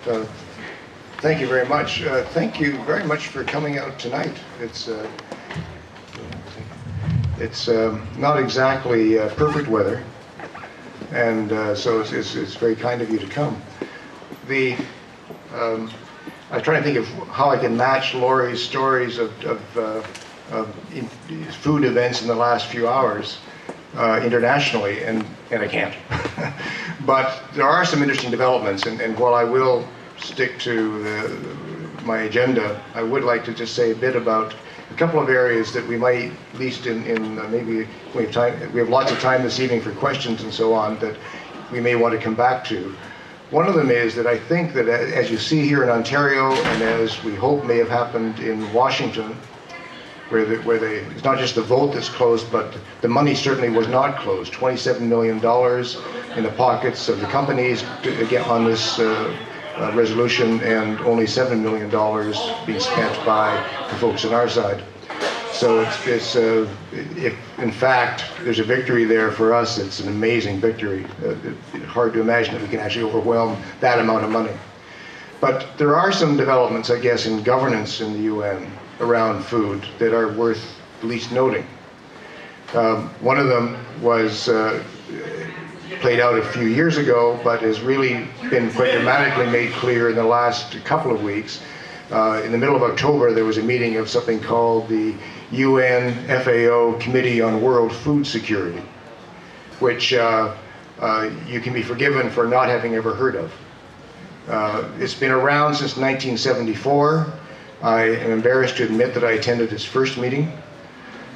Uh, Thank you very much. Thank you very much for coming out tonight. It's not exactly perfect weather, and so it's very kind of you to come. I try to think of how I can match Laurie's stories of food events in the last few hours internationally, and I can't. But there are some interesting developments, and while I will stick to my agenda, I would like to just say a bit about a couple of areas that we might, at least in maybe we have time, we have lots of time this evening for questions and so on, that we may want to come back to. One of them is that I think that, as you see here in Ontario, and as we hope may have happened in Washington, where it's not just the vote that's closed, but the money certainly was not closed. $27 million in the pockets of the companies to get on this resolution, and only $7 million being spent by the folks on our side. So if in fact there's a victory there for us, it's an amazing victory. It's hard to imagine that we can actually overwhelm that amount of money. But there are some developments, I guess, in governance in the UN around food that are worth at least noting. One of them was played out a few years ago, but has really been quite dramatically made clear in the last couple of weeks. In the middle of October, there was a meeting of something called the UN FAO Committee on World Food Security, which you can be forgiven for not having ever heard of. It's been around since 1974. I am embarrassed to admit that I attended its first meeting.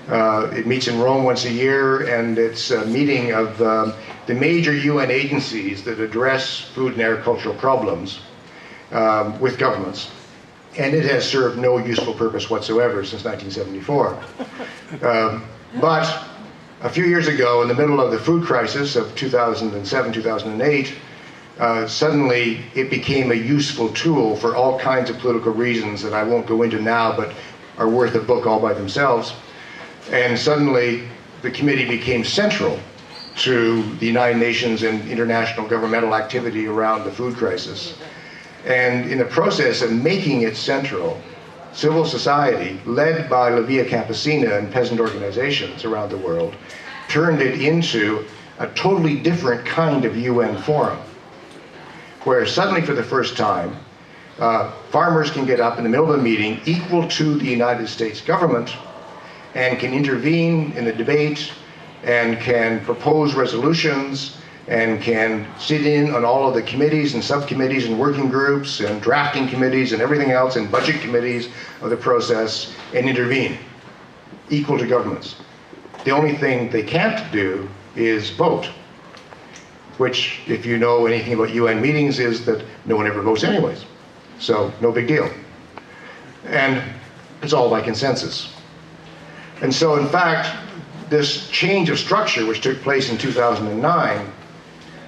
It meets in Rome once a year, and it's a meeting of the major UN agencies that address food and agricultural problems with governments. And it has served no useful purpose whatsoever since 1974. But a few years ago, in the middle of the food crisis of 2007, 2008, suddenly it became a useful tool for all kinds of political reasons that I won't go into now, but are worth a book all by themselves. And suddenly the committee became central to the United Nations and international governmental activity around the food crisis. And in the process of making it central, civil society, led by La Via Campesina and peasant organizations around the world, turned it into a totally different kind of UN forum, where suddenly for the first time, farmers can get up in the middle of a meeting equal to the United States government and can intervene in the debate and can propose resolutions and can sit in on all of the committees and subcommittees and working groups and drafting committees and everything else and budget committees of the process and intervene, equal to governments. The only thing they can't do is vote, which, if you know anything about UN meetings, is that no one ever votes anyways. So no big deal. And it's all by consensus. And so, in fact, this change of structure, which took place in 2009,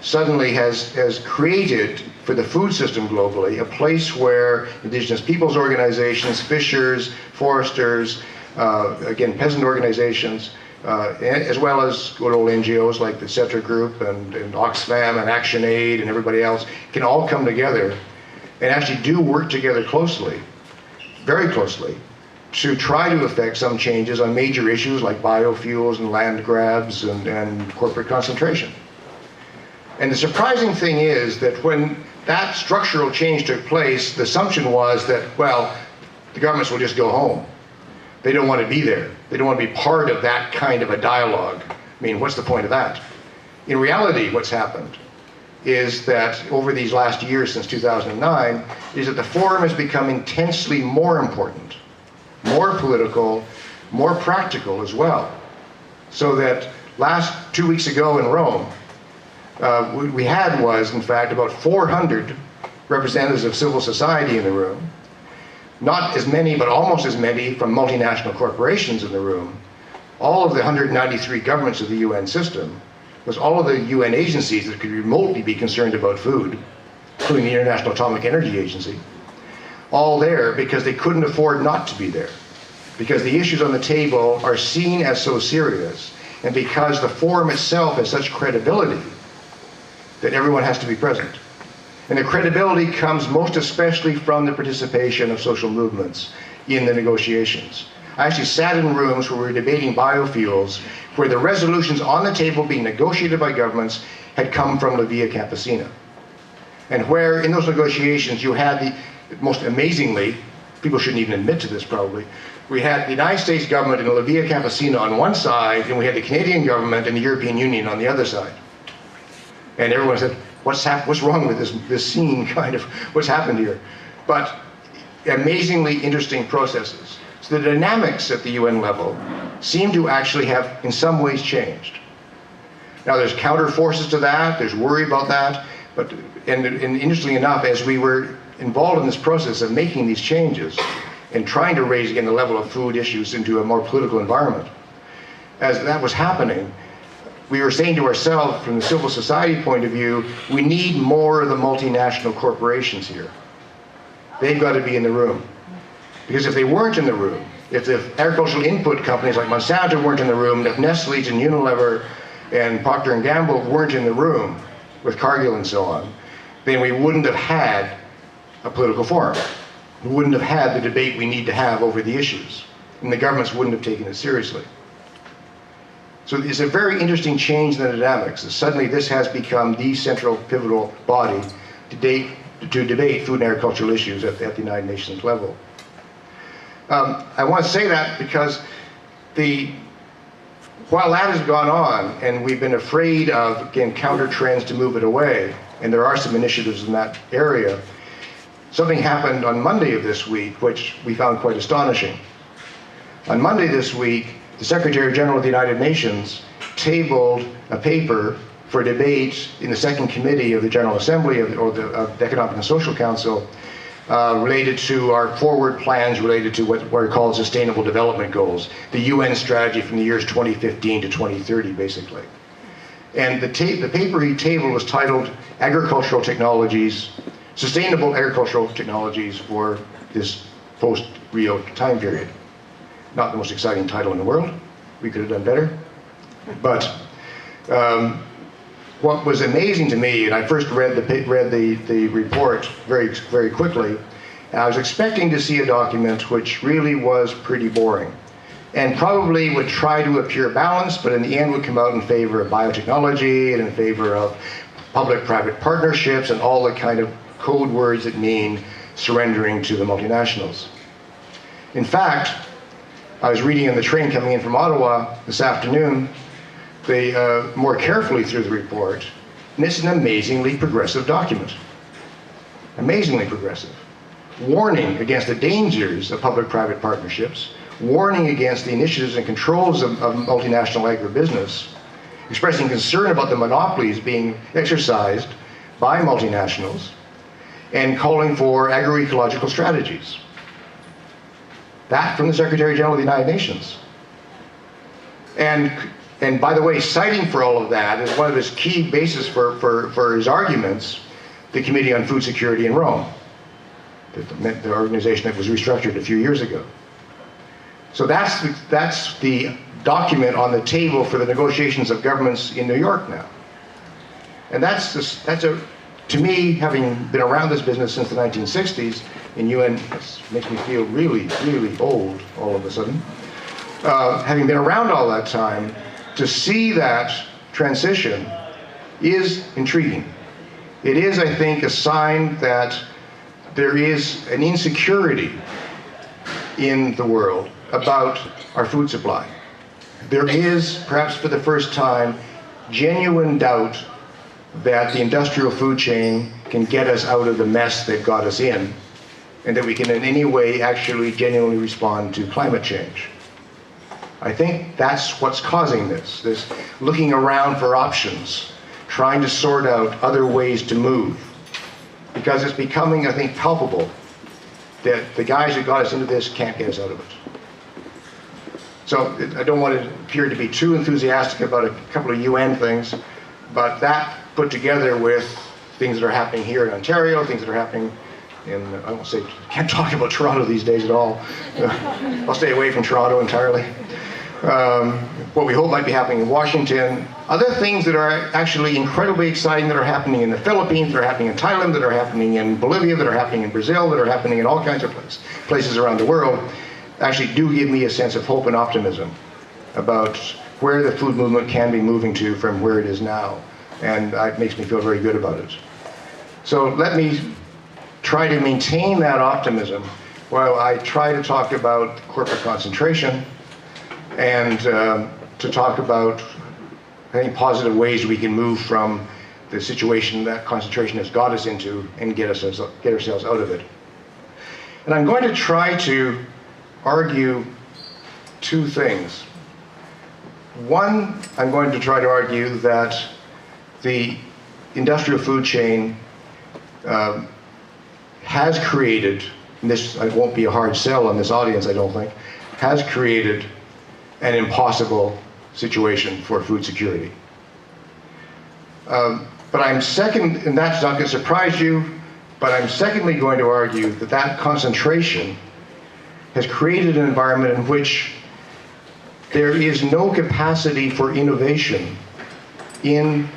suddenly has created, for the food system globally, a place where indigenous peoples organizations, fishers, foresters, again, peasant organizations, as well as good old NGOs like the CETRA Group and Oxfam and ActionAid and everybody else, can all come together and actually do work together closely, very closely, to try to effect some changes on major issues like biofuels and land grabs and corporate concentration. And the surprising thing is that when that structural change took place, the assumption was that, well, the governments will just go home. They don't want to be there. They don't want to be part of that kind of a dialogue. I mean, what's the point of that? In reality, what's happened is that over these last years since 2009, is that the forum has become intensely more important, more political, more practical as well. So that last 2 weeks ago in Rome, we had was, in fact, about 400 representatives of civil society in the room. Not as many, but almost as many from multinational corporations in the room. All of the 193 governments of the UN system, was all of the UN agencies that could remotely be concerned about food, including the International Atomic Energy Agency, all there because they couldn't afford not to be there. Because the issues on the table are seen as so serious, and because the forum itself has such credibility that everyone has to be present. And the credibility comes most especially from the participation of social movements in the negotiations. I actually sat in rooms where we were debating biofuels, where the resolutions on the table being negotiated by governments had come from La Via Campesina. And where in those negotiations you had the, most amazingly, people shouldn't even admit to this probably, we had the United States government and La Via Campesina on one side, and we had the Canadian government and the European Union on the other side. And everyone said, what's wrong with this scene, kind of, what's happened here? But amazingly interesting processes. So the dynamics at the UN level seem to actually have, in some ways, changed. Now there's counter forces to that, there's worry about that, but, and interestingly enough, as we were involved in this process of making these changes and trying to raise again the level of food issues into a more political environment, as that was happening, we were saying to ourselves, from the civil society point of view, we need more of the multinational corporations here. They've got to be in the room. Because if they weren't in the room, if the agricultural input companies like Monsanto weren't in the room, if Nestle's and Unilever and Procter & Gamble weren't in the room, with Cargill and so on, then we wouldn't have had a political forum. We wouldn't have had the debate we need to have over the issues. And the governments wouldn't have taken it seriously. So it's a very interesting change in the dynamics. Suddenly this has become the central pivotal body to debate food and agricultural issues at the United Nations level. I want to say that because while that has gone on, and we've been afraid of, again, counter trends to move it away, and there are some initiatives in that area, something happened on Monday of this week which we found quite astonishing. On Monday this week, the Secretary General of the United Nations tabled a paper for debate in the second committee of the General Assembly of the Economic and Social Council related to our forward plans related to what are called Sustainable Development Goals, the UN strategy from the years 2015 to 2030, basically. And the paper he tabled was titled Agricultural Technologies, Sustainable Agricultural Technologies for this post-Rio time period. Not the most exciting title in the world. We could have done better. But what was amazing to me, and I first read the report very, very quickly, and I was expecting to see a document which really was pretty boring and probably would try to appear balanced, but in the end would come out in favor of biotechnology and in favor of public-private partnerships and all the kind of code words that mean surrendering to the multinationals. In fact, I was reading on the train coming in from Ottawa this afternoon, more carefully through the report, and it's an amazingly progressive document. Amazingly progressive. Warning against the dangers of public-private partnerships, warning against the initiatives and controls of multinational agribusiness, expressing concern about the monopolies being exercised by multinationals, and calling for agroecological strategies. That from the Secretary General of the United Nations. And by the way, citing for all of that is one of his key bases for his arguments, the Committee on Food Security in Rome, the organization that was restructured a few years ago. So that's the document on the table for the negotiations of governments in New York now. And to me, having been around this business since the 1960s, in UN, it makes me feel really, really old all of a sudden. Having been around all that time, to see that transition is intriguing. It is, I think, a sign that there is an insecurity in the world about our food supply. There is, perhaps for the first time, genuine doubt that the industrial food chain can get us out of the mess they've got us in, and that we can in any way actually genuinely respond to climate change. I think that's what's causing this looking around for options, trying to sort out other ways to move. Because it's becoming, I think, palpable that the guys who got us into this can't get us out of it. So I don't want to appear to be too enthusiastic about a couple of UN things, but that put together with things that are happening here in Ontario, things that are happening can't talk about Toronto these days at all. I'll stay away from Toronto entirely. what we hope might be happening in Washington, other things that are actually incredibly exciting that are happening in the Philippines, that are happening in Thailand, that are happening in Bolivia, that are happening in Brazil, that are happening in all kinds of places around the world, actually do give me a sense of hope and optimism about where the food movement can be moving to from where it is now. And it makes me feel very good about it. So let me try to maintain that optimism while I try to talk about corporate concentration and to talk about, I think, positive ways we can move from the situation that concentration has got us into and get ourselves out of it. And I'm going to try to argue two things. One, I'm going to try to argue that the industrial food chain has created, and this won't be a hard sell on this audience, I don't think, has created an impossible situation for food security. But I'm second, and that's not going to surprise you, but I'm secondly going to argue that that concentration has created an environment in which there is no capacity for innovation in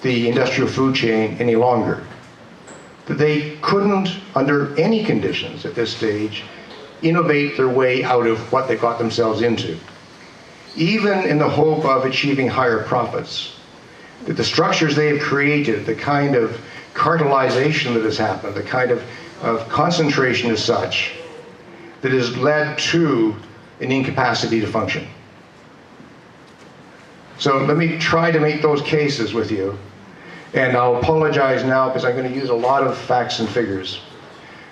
the industrial food chain any longer. That they couldn't, under any conditions at this stage, innovate their way out of what they got themselves into, even in the hope of achieving higher profits. That the structures they have created, the kind of cartelization that has happened, the kind of concentration is such that has led to an incapacity to function. So let me try to make those cases with you. And I'll apologize now because I'm going to use a lot of facts and figures.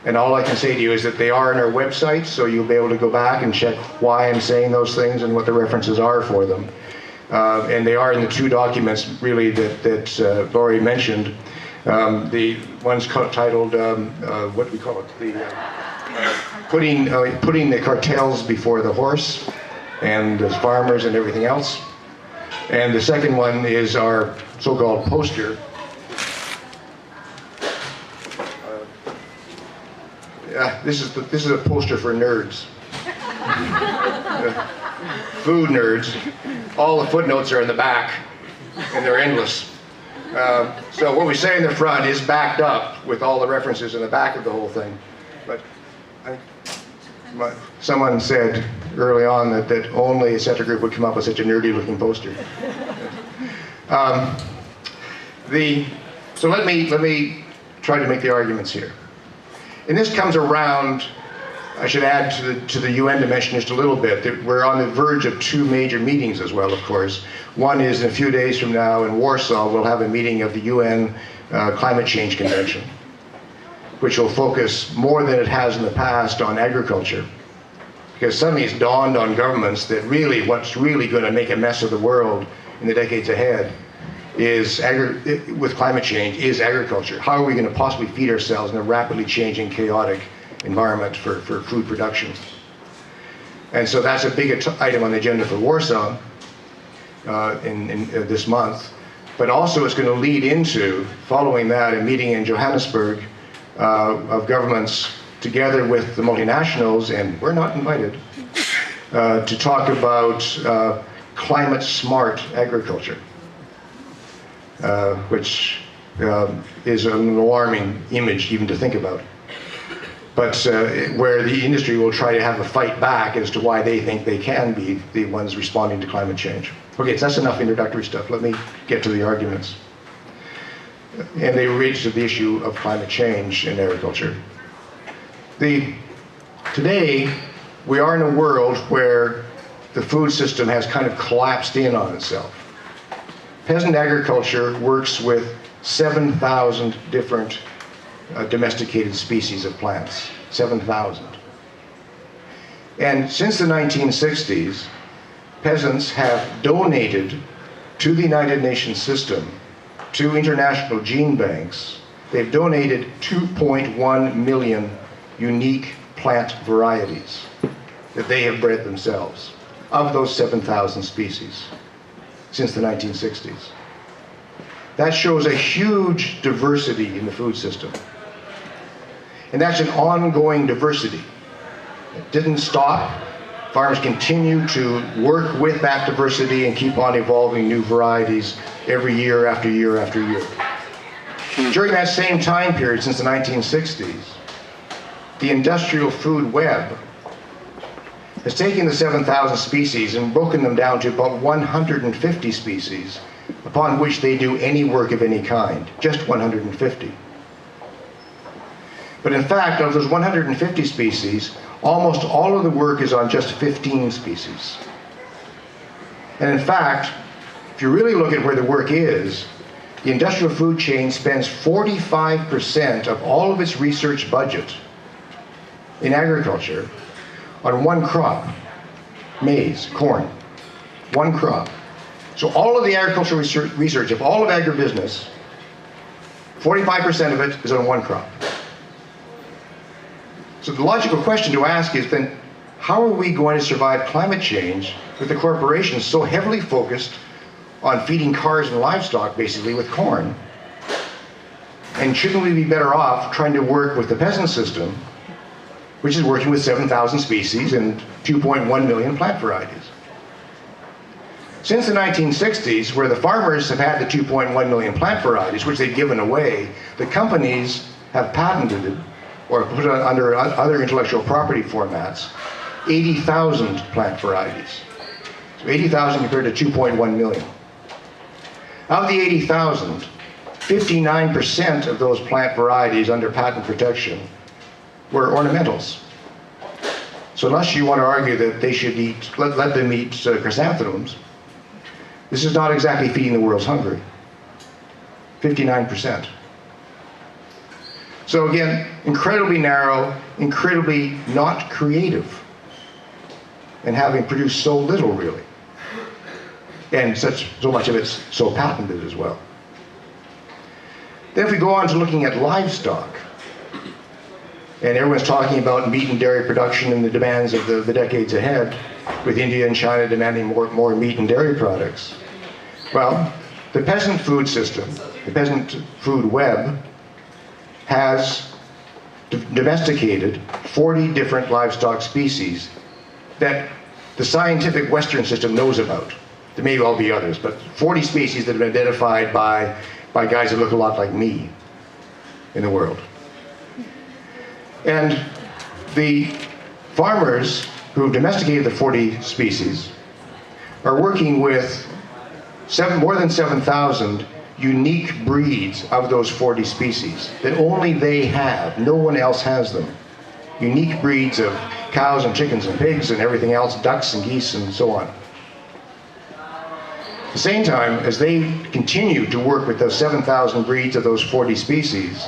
And all I can say to you is that they are on our website, so you'll be able to go back and check why I'm saying those things and what the references are for them. And they are in the two documents, really, that Laurie mentioned. The one's titled, what do we call it? Putting the cartels before the horse, and the farmers and everything else. And the second one is our so-called poster. This is a poster for nerds. Food nerds. All the footnotes are in the back, and they're endless. So what we say in the front is backed up with all the references in the back of the whole thing. But someone said early on that only a Center group would come up with such a nerdy-looking poster. So let me try to make the arguments here. And this comes around, I should add to the UN dimension just a little bit, that we're on the verge of two major meetings as well, of course. One is in a few days from now in Warsaw, we'll have a meeting of the UN Climate Change Convention, which will focus more than it has in the past on agriculture. Because suddenly it's dawned on governments that really what's really going to make a mess of the world in the decades ahead is, with climate change, is agriculture. How are we going to possibly feed ourselves in a rapidly changing, chaotic environment for food production? And so that's a big item on the agenda for Warsaw in this month. But also it's going to lead into, following that, a meeting in Johannesburg of governments together with the multinationals, and we're not invited, to talk about climate smart agriculture, which is an alarming image even to think about. But where the industry will try to have a fight back as to why they think they can be the ones responding to climate change. Okay, so that's enough introductory stuff. Let me get to the arguments. And they relate to the issue of climate change in agriculture. Today, we are in a world where the food system has kind of collapsed in on itself. Peasant agriculture works with 7,000 different domesticated species of plants. 7,000. And since the 1960s, peasants have donated to the United Nations system, to international gene banks. They've donated 2.1 million unique plant varieties that they have bred themselves, of those 7,000 species, since the 1960s. That shows a huge diversity in the food system. And that's an ongoing diversity. It didn't stop Farmers continue to work with that diversity and keep on evolving new varieties every year after year after year. During that same time period, since the 1960s, the industrial food web has taken the 7,000 species and broken them down to about 150 species upon which they do any work of any kind, just 150. But in fact, of those 150 species, almost all of the work is on just 15 species. And in fact, if you really look at where the work is, the industrial food chain spends 45% of all of its research budget in agriculture on one crop, maize, corn, one crop. So all of the agricultural research of all of agribusiness, 45% of it is on one crop. So the logical question to ask is then, how are we going to survive climate change with the corporations so heavily focused on feeding cars and livestock, basically, with corn? And shouldn't we be better off trying to work with the peasant system, which is working with 7,000 species and 2.1 million plant varieties? Since the 1960s, where the farmers have had the 2.1 million plant varieties, which they've given away, the companies have patented it, or put it under other intellectual property formats, 80,000 plant varieties. So 80,000 compared to 2.1 million. Of the 80,000, 59% of those plant varieties under patent protection were ornamentals. So unless you want to argue that they should eat, let them eat chrysanthemums, this is not exactly feeding the world's hungry. 59%. So again, incredibly narrow, incredibly not creative, and having produced so little really. And so much of it's so patented as well. Then if we go on to looking at livestock, and everyone's talking about meat and dairy production and the demands of the decades ahead, with India and China demanding more meat and dairy products. Well, the peasant food system, the peasant food web, has domesticated 40 different livestock species that the scientific Western system knows about. There may well be others, but 40 species that have been identified by guys that look a lot like me in the world. And the farmers who have domesticated the 40 species are working with more than 7,000 unique breeds of those 40 species that only they have. No one else has them. Unique breeds of cows and chickens and pigs and everything else, ducks and geese and so on. At the same time, as they continue to work with those 7,000 breeds of those 40 species,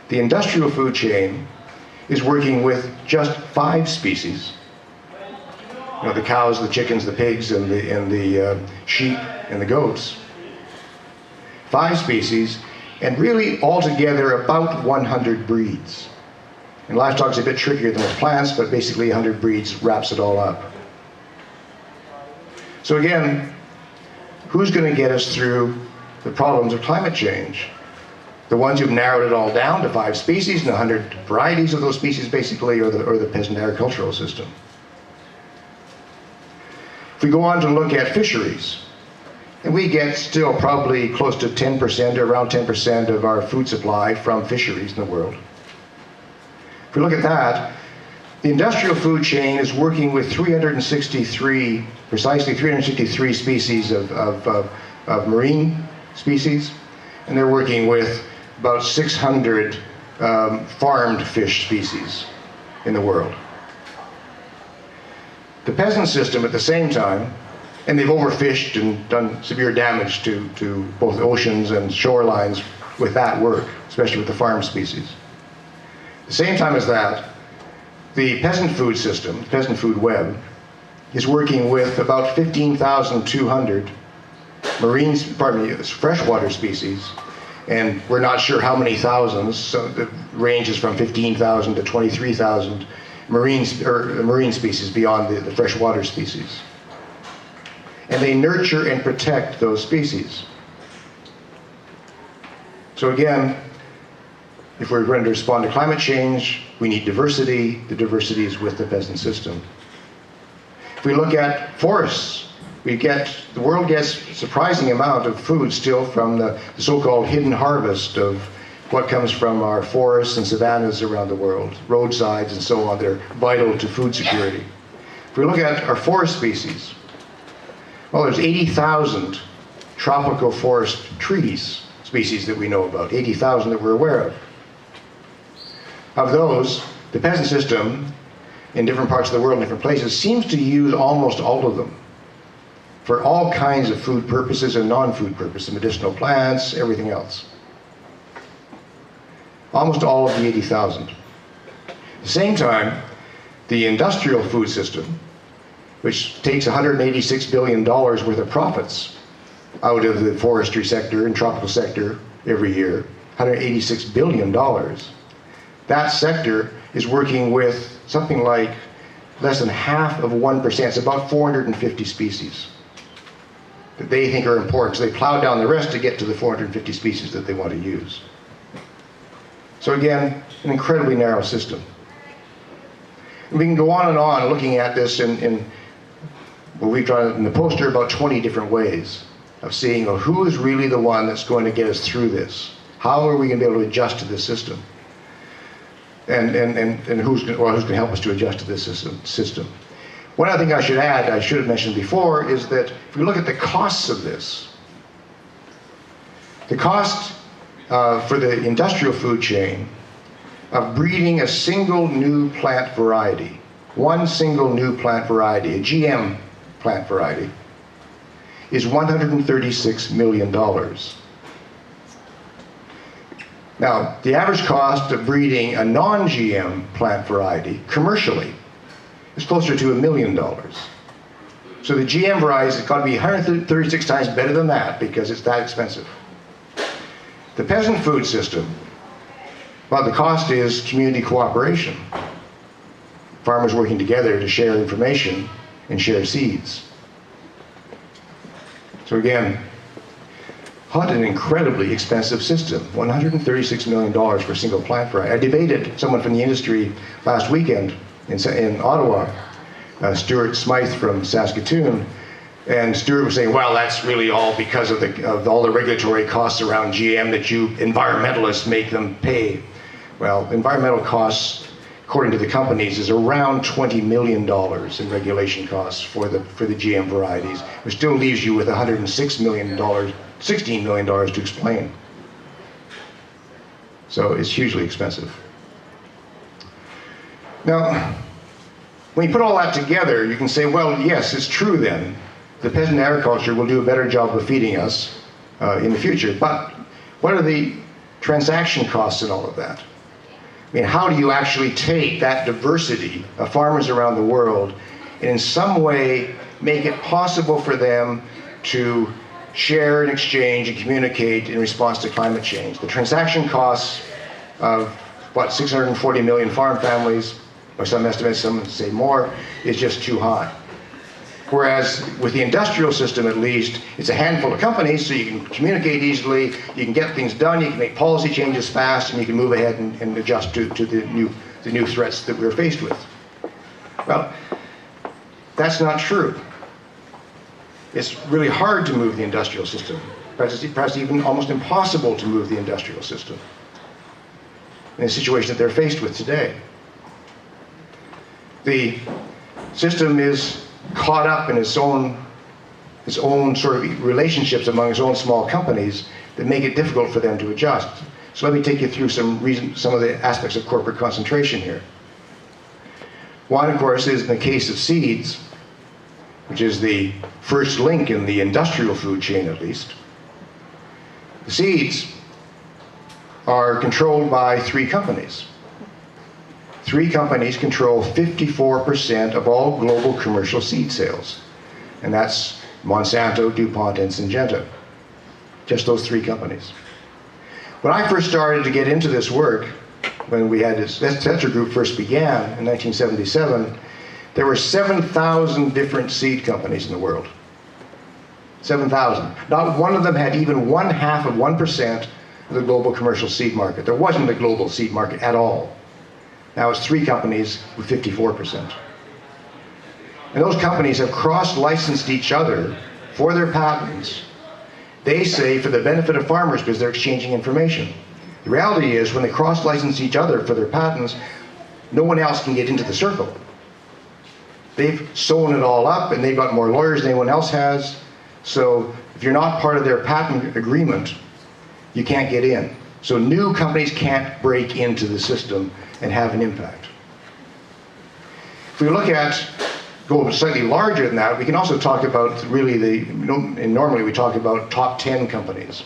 the industrial food chain is working with just 5 species. You know, the cows, the chickens, the pigs, and the sheep and the goats. 5 species, and really altogether about 100 breeds. And livestock is a bit trickier than with plants, but basically 100 breeds wraps it all up. So again, who's going to get us through the problems of climate change? The ones who've narrowed it all down to 5 species and 100 varieties of those species, basically, or the peasant agricultural system. If we go on to look at fisheries, and we get still probably close to 10%, or around 10% of our food supply from fisheries in the world. If we look at that, the industrial food chain is working with precisely 363 species of marine species, and they're working with about 600 farmed fish species in the world. The peasant system at the same time, and they've overfished and done severe damage to both oceans and shorelines with that work, especially with the farm species. At the same time as that, the peasant food system, the peasant food web, is working with about 15,200 freshwater species, and we're not sure how many thousands, so it ranges from 15,000 to 23,000 marine species beyond the freshwater species. And they nurture and protect those species. So again, if we're going to respond to climate change, we need diversity. The diversity is with the peasant system. If we look at forests, the world gets a surprising amount of food still from the so-called hidden harvest of what comes from our forests and savannas around the world, roadsides and so on. They're vital to food security. If we look at our forest species, well, there's 80,000 tropical forest trees species that we know about, 80,000 that we're aware of. Of those, the peasant system in different parts of the world, in different places, seems to use almost all of them for all kinds of food purposes and non-food purposes, medicinal plants, everything else. Almost all of the 80,000. At the same time, the industrial food system, which takes $186 billion worth of profits out of the forestry sector and tropical sector every year, $186 billion. That sector is working with something like less than half of 1%. It's about 450 species that they think are important. So they plow down the rest to get to the 450 species that they want to use. So again, an incredibly narrow system. And we can go on and on looking at this in well, we've drawn in the poster about 20 different ways of seeing, well, who is really the one that's going to get us through this? How are we going to be able to adjust to this system? And who's going to help us to adjust to this system? One other thing I should add, I should have mentioned before, is that if we look at the costs of this, the cost for the industrial food chain of breeding a single new plant variety, one single new plant variety, a GM plant variety, is $136 million. Now, the average cost of breeding a non-GM plant variety commercially is closer to $1 million. So the GM varieties have got to be 136 times better than that because it's that expensive. The peasant food system, well, the cost is community cooperation. Farmers working together to share information and share seeds. So again, what an incredibly expensive system. $136 million for a single plant variety. I debated someone from the industry last weekend in Ottawa, Stuart Smythe from Saskatoon, and Stuart was saying, well, that's really all because of all the regulatory costs around GM that you environmentalists make them pay. Well, environmental costs, according to the companies, is around $20 million in regulation costs for the GM varieties, which still leaves you with $106 million, $16 million to explain. So it's hugely expensive. Now, when you put all that together, you can say, well, yes, it's true then. The peasant agriculture will do a better job of feeding us in the future. But what are the transaction costs in all of that? I mean, how do you actually take that diversity of farmers around the world and in some way make it possible for them to share and exchange and communicate in response to climate change? The transaction costs of, what, 640 million farm families, by some estimates, some say more, is just too high. Whereas with the industrial system, at least, it's a handful of companies, so you can communicate easily, you can get things done, you can make policy changes fast, and you can move ahead and adjust to the new threats that we're faced with. Well, that's not true. It's really hard to move the industrial system. Perhaps even almost impossible to move the industrial system in the situation that they're faced with today. The system is caught up in its own sort of relationships among its own small companies that make it difficult for them to adjust. So let me take you through some of the aspects of corporate concentration here. One, of course, is in the case of seeds, which is the first link in the industrial food chain, at least. The seeds are controlled by 3 companies. 3 companies control 54% of all global commercial seed sales. And that's Monsanto, DuPont, and Syngenta. Just those 3 companies. When I first started to get into this work, when we had this Tetra Group first began in 1977, there were 7,000 different seed companies in the world. 7,000. Not one of them had even 1/2% of the global commercial seed market. There wasn't a global seed market at all. Now it's 3 companies with 54%. And those companies have cross-licensed each other for their patents. They say for the benefit of farmers because they're exchanging information. The reality is when they cross-license each other for their patents, no one else can get into the circle. They've sewn it all up and they've got more lawyers than anyone else has. So if you're not part of their patent agreement, you can't get in. So new companies can't break into the system and have an impact. If we look at, go slightly larger than that, we can also talk about really and normally we talk about top 10 companies.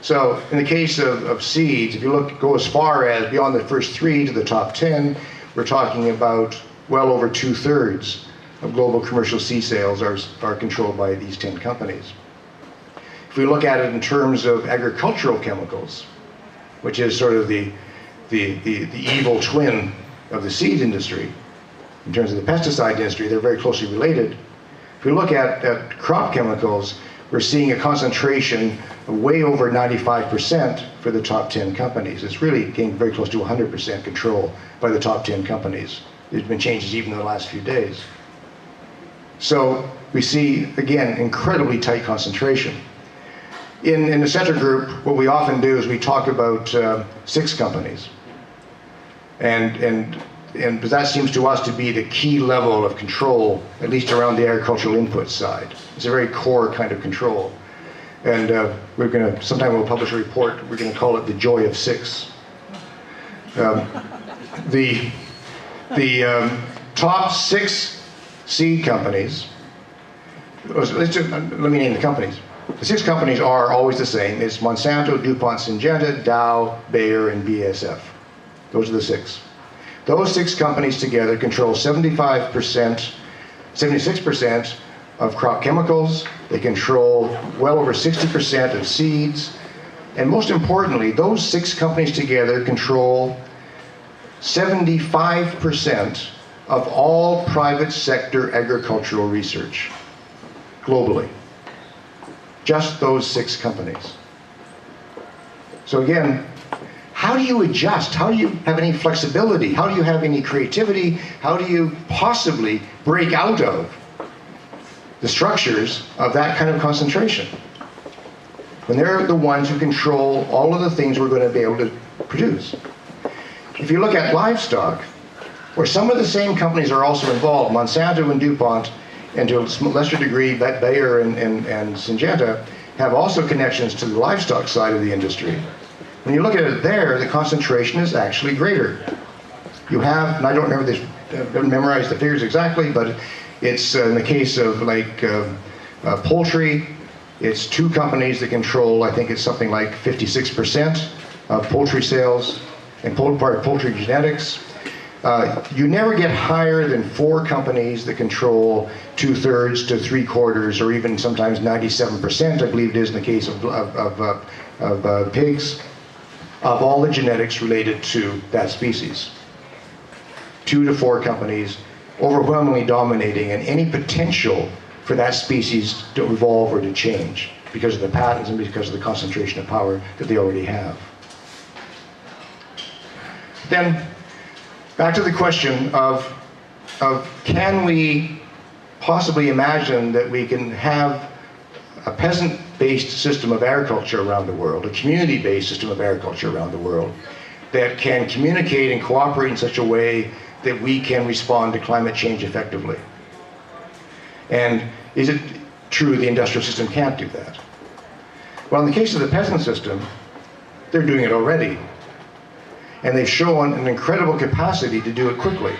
So in the case of seeds, if you go as far as beyond the first 3 to the top 10, we're talking about well over 2/3 of global commercial seed sales are controlled by these 10 companies. If we look at it in terms of agricultural chemicals, which is sort of the evil twin of the seed industry, in terms of the pesticide industry, they're very closely related. If we look at crop chemicals, we're seeing a concentration of way over 95% for the top 10 companies. It's really getting very close to 100% control by the top 10 companies. There's been changes even in the last few days. So we see, again, incredibly tight concentration. In the center group, what we often do is we talk about 6 companies. And that seems to us to be the key level of control, at least around the agricultural input side. It's a very core kind of control. And sometime we'll publish a report, we're going to call it the Joy of 6. The top 6 seed companies, let me name the companies. The 6 companies are always the same. It's Monsanto, DuPont, Syngenta, Dow, Bayer, and BASF. Those are the 6. Those 6 companies together control 76% of crop chemicals. They control well over 60% of seeds. And most importantly, those 6 companies together control 75% of all private sector agricultural research globally. Just those 6 companies. So again, how do you adjust? How do you have any flexibility? How do you have any creativity? How do you possibly break out of the structures of that kind of concentration when they're the ones who control all of the things we're going to be able to produce? If you look at livestock, where some of the same companies are also involved, Monsanto and DuPont, and to a lesser degree, Bayer and Syngenta, have also connections to the livestock side of the industry. When you look at it there, the concentration is actually greater. You have, and I don't remember this, I haven't memorized the figures exactly, but it's in the case of poultry, it's 2 companies that control, I think it's something like 56% of poultry sales and poultry genetics. You never get higher than 4 companies that control 2/3 to 3/4, or even sometimes 97%, I believe it is in the case of pigs, of all the genetics related to that species. 2 to 4 companies overwhelmingly dominating, and any potential for that species to evolve or to change because of the patents and because of the concentration of power that they already have. Then, back to the question of can we possibly imagine that we can have a peasant-based system of agriculture around the world, a community-based system of agriculture around the world, that can communicate and cooperate in such a way that we can respond to climate change effectively? And is it true the industrial system can't do that? Well, in the case of the peasant system, they're doing it already. And they've shown an incredible capacity to do it quickly.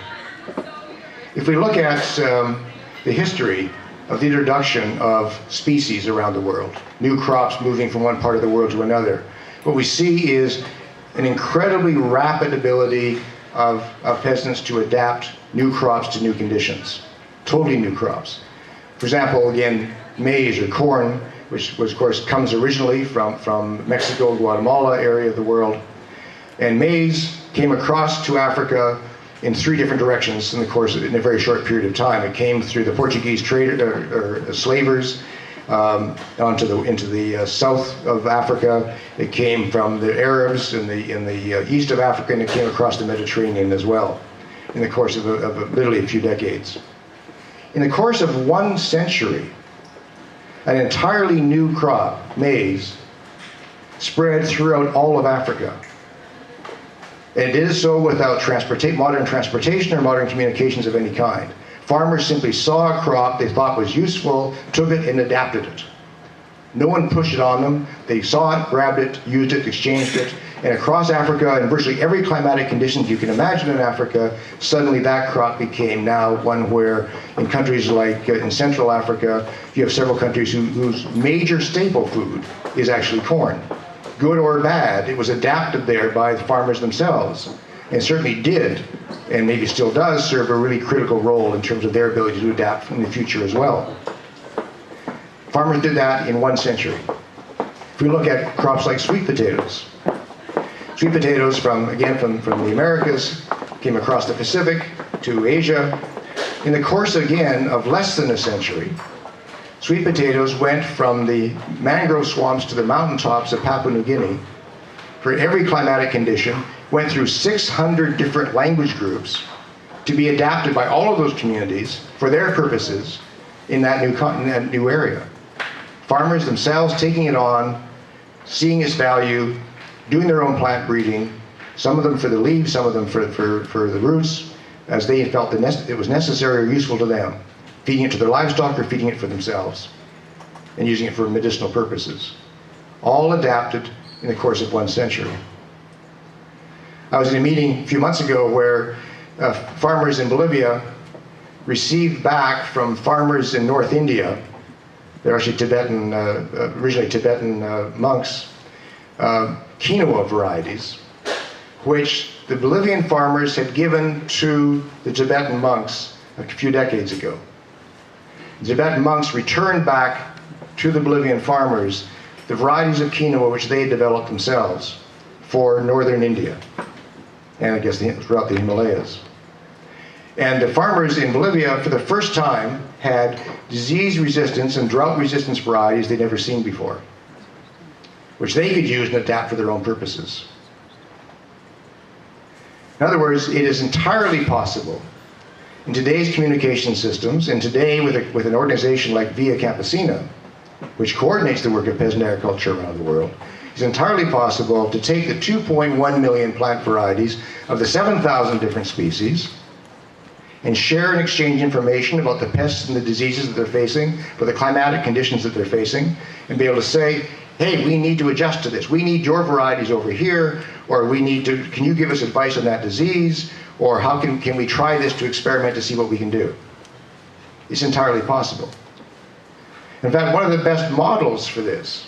If we look at the history of the introduction of species around the world, new crops moving from one part of the world to another, what we see is an incredibly rapid ability of peasants to adapt new crops to new conditions, totally new crops. For example, again, maize or corn, which of course comes originally from Mexico, Guatemala area of the world. And maize came across to Africa in 3 different directions in a very short period of time. It came through the Portuguese slavers into the south of Africa. It came from the Arabs in the east of Africa, and it came across the Mediterranean as well in the course of literally a few decades. In the course of 1 century, an entirely new crop, maize, spread throughout all of Africa. And it did so without modern transportation or modern communications of any kind. Farmers simply saw a crop they thought was useful, took it and adapted it. No one pushed it on them. They saw it, grabbed it, used it, exchanged it. And across Africa, in virtually every climatic condition you can imagine in Africa, suddenly that crop became now one where, in countries like in Central Africa, you have several countries whose major staple food is actually corn. Good or bad, it was adapted there by the farmers themselves, and certainly did, and maybe still does, serve a really critical role in terms of their ability to adapt in the future as well. Farmers did that in 1 century. If we look at crops like sweet potatoes, sweet potatoes from the Americas came across the Pacific to Asia. In the course, again, of less than a century, sweet potatoes went from the mangrove swamps to the mountaintops of Papua New Guinea for every climatic condition, went through 600 different language groups to be adapted by all of those communities for their purposes in that new area. Farmers themselves taking it on, seeing its value, doing their own plant breeding, some of them for the leaves, some of them for the roots, as they felt that it was necessary or useful to them, feeding it to their livestock or feeding it for themselves, and using it for medicinal purposes. All adapted in the course of 1 century. I was in a meeting a few months ago where farmers in Bolivia received back from farmers in North India, they're actually originally Tibetan monks, quinoa varieties, which the Bolivian farmers had given to the Tibetan monks a few decades ago. The Tibetan monks returned back to the Bolivian farmers the varieties of quinoa which they had developed themselves for northern India, and I guess throughout the Himalayas. And the farmers in Bolivia, for the first time, had disease resistance and drought resistance varieties they'd never seen before, which they could use and adapt for their own purposes. In other words, it is entirely possible in today's communication systems, and today with an organization like Via Campesina, which coordinates the work of peasant agriculture around the world, it's entirely possible to take the 2.1 million plant varieties of the 7,000 different species and share and exchange information about the pests and the diseases that they're facing, for the climatic conditions that they're facing, and be able to say, hey, we need to adjust to this. We need your varieties over here, or can you give us advice on that disease? Or how can we try this to experiment to see what we can do? It's entirely possible. In fact, one of the best models for this,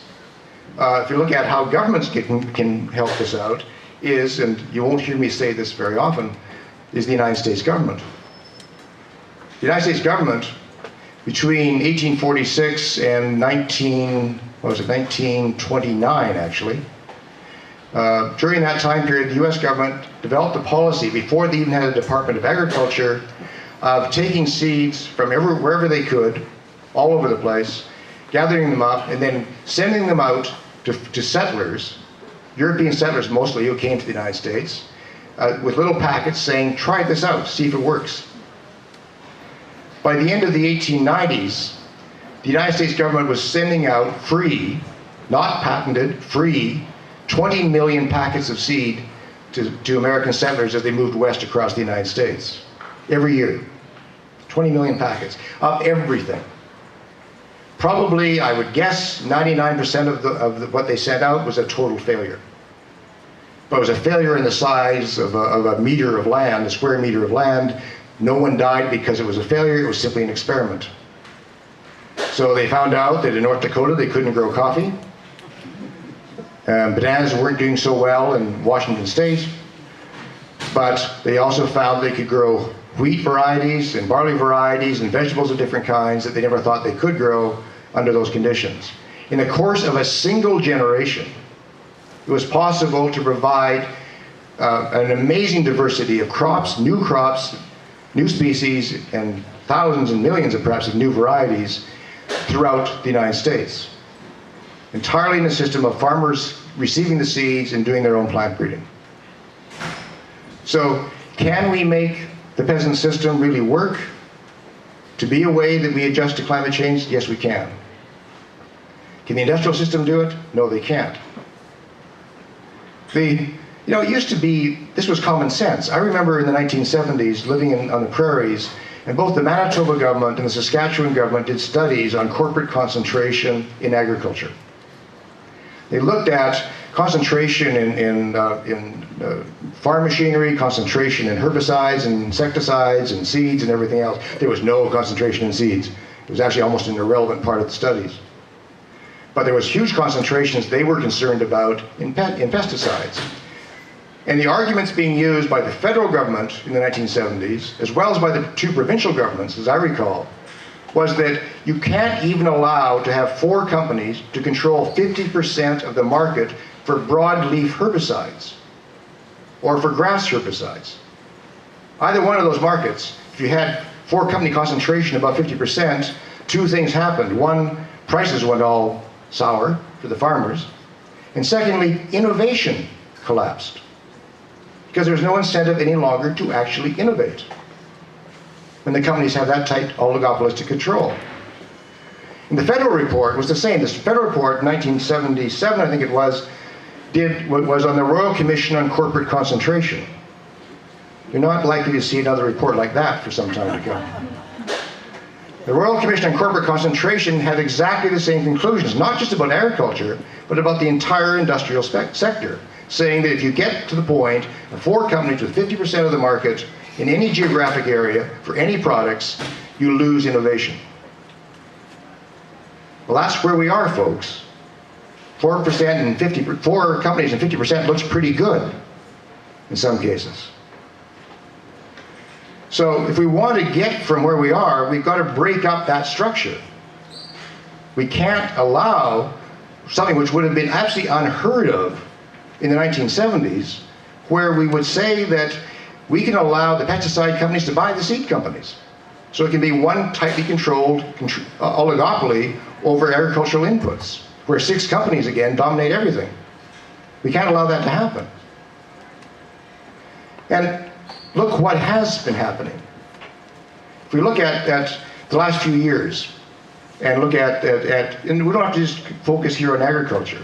if you look at how governments can help this out, is, and you won't hear me say this very often, is the United States government. The United States government, between 1846 and 1929 actually, during that time period, the US government developed a policy, before they even had a Department of Agriculture, of taking seeds from wherever they could, all over the place, gathering them up, and then sending them out to settlers, European settlers mostly, who came to the United States, with little packets saying, try this out, see if it works. By the end of the 1890s, the United States government was sending out free, not patented, free, 20 million packets of seed to American settlers as they moved west across the United States. Every year. 20 million packets of everything. Probably, I would guess, 99% of what they sent out was a total failure. But it was a failure in the size of a meter of land, a square meter of land. No one died because it was a failure, it was simply an experiment. So they found out that in North Dakota they couldn't grow coffee. Bananas weren't doing so well in Washington State, but they also found they could grow wheat varieties and barley varieties and vegetables of different kinds that they never thought they could grow under those conditions. In the course of a single generation, it was possible to provide an amazing diversity of crops, new species, and thousands and millions of perhaps of new varieties throughout the United States. Entirely in a system of farmers receiving the seeds and doing their own plant breeding. So, can we make the peasant system really work? to be a way that we adjust to climate change? Yes, we can. Can the industrial system do it? No, they can't. It used to be, this was common sense. I remember in the 1970s living on the prairies, and both the Manitoba government and the Saskatchewan government did studies on corporate concentration in agriculture. They looked at concentration in farm machinery, concentration in herbicides and insecticides and seeds and everything else. There was no concentration in seeds. It was actually almost an irrelevant part of the studies. But there was huge concentrations they were concerned about in pesticides. And the arguments being used by the federal government in the 1970s, as well as by the two provincial governments, as I recall, was that you can't even allow to have 4 companies to control 50% of the market for broadleaf herbicides or for grass herbicides. Either one of those markets, if you had 4 company concentration above 50%, 2 things happened. One, prices went all sour for the farmers. And secondly, innovation collapsed, because there's no incentive any longer to actually innovate when the companies have that tight oligopolistic control. And the federal report was the same. This federal report, 1977, I think it was on the Royal Commission on Corporate Concentration. You're not likely to see another report like that for some time to come. The Royal Commission on Corporate Concentration had exactly the same conclusions, not just about agriculture, but about the entire industrial sector, saying that if you get to the point of 4 companies with 50% of the market in any geographic area for any products, you lose innovation. Well, that's where we are, folks. 4% and 4 companies and 50% looks pretty good in some cases. So if we want to get from where we are, we've got to break up that structure. We can't allow something which would have been absolutely unheard of in the 1970s, where we would say that we can allow the pesticide companies to buy the seed companies. So it can be one tightly controlled oligopoly over agricultural inputs, where 6 companies again dominate everything. We can't allow that to happen. And look what has been happening. If we look at the last few years, and look and we don't have to just focus here on agriculture.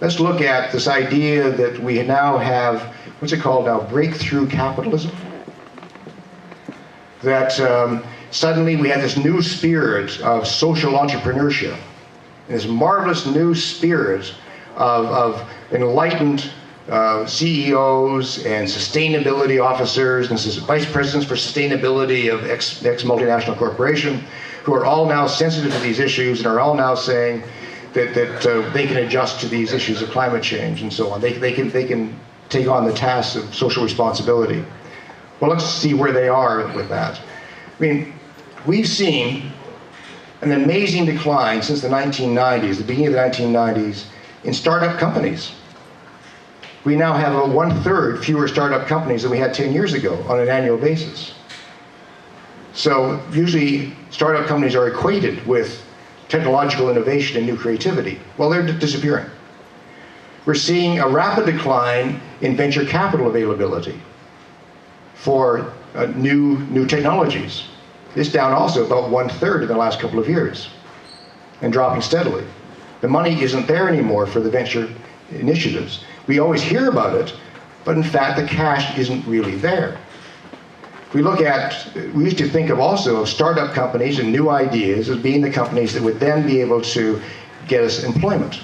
Let's look at this idea that we now have, what's it called now, breakthrough capitalism? That suddenly we have this new spirit of social entrepreneurship, and this marvelous new spirit of enlightened CEOs and sustainability officers and vice presidents for sustainability of X multinational corporation, who are all now sensitive to these issues and are all now saying that they can adjust to these issues of climate change and so on. They can take on the tasks of social responsibility. Well, let's see where they are with that. I mean, we've seen an amazing decline since the 1990s, the beginning of the 1990s, in startup companies. We now have 1/3 fewer startup companies than we had 10 years ago on an annual basis. So usually startup companies are equated with technological innovation and new creativity. Well, they're disappearing. We're seeing a rapid decline in venture capital availability for new technologies. It's down also about 1/3 in the last couple of years and dropping steadily. The money isn't there anymore for the venture initiatives. We always hear about it, but in fact the cash isn't really there. We used to think of also startup companies and new ideas as being the companies that would then be able to get us employment.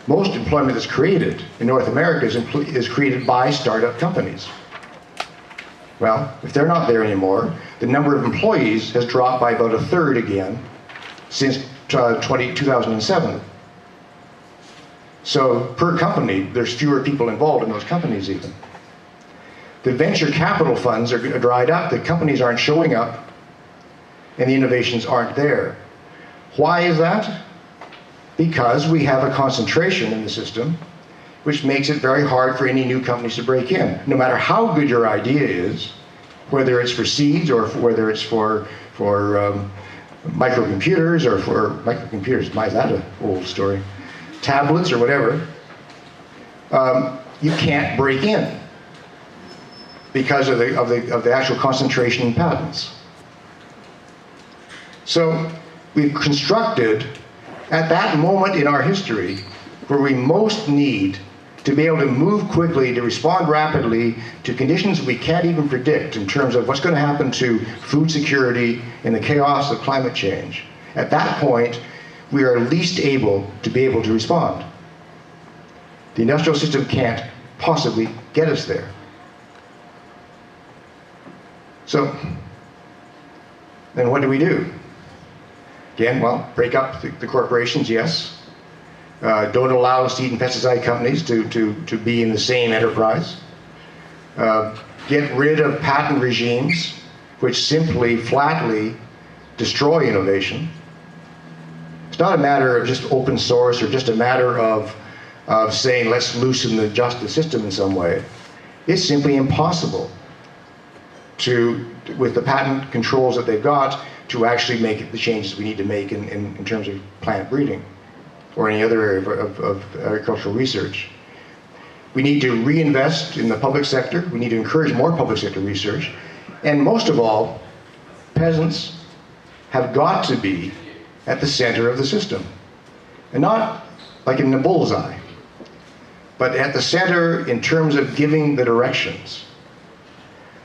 Most employment that's created in North America is created by startup companies. Well, if they're not there anymore, the number of employees has dropped by about 1/3 again since 2007. So per company, there's fewer people involved in those companies even. The venture capital funds are dried up, the companies aren't showing up, and the innovations aren't there. Why is that? Because we have a concentration in the system, which makes it very hard for any new companies to break in. No matter how good your idea is, whether it's for seeds or whether it's for microcomputers or for microcomputers, why is that an old story? Tablets or whatever, you can't break in because of the actual concentration in patents. So we've constructed, at that moment in our history, where we most need to be able to move quickly, to respond rapidly to conditions we can't even predict in terms of what's going to happen to food security in the chaos of climate change. At that point, we are least able to be able to respond. The industrial system can't possibly get us there. So, then what do we do? Again, well, break up the corporations, yes. Don't allow seed and pesticide companies to be in the same enterprise. Get rid of patent regimes which simply, flatly destroy innovation. It's not a matter of just open source or just a matter of saying let's loosen the justice system in some way. It's simply impossible with the patent controls that they've got, to actually make the changes we need to make in terms of plant breeding or any other area of agricultural research. We need to reinvest in the public sector. We need to encourage more public sector research. And most of all, peasants have got to be at the center of the system. And not like in the bullseye, but at the center in terms of giving the directions.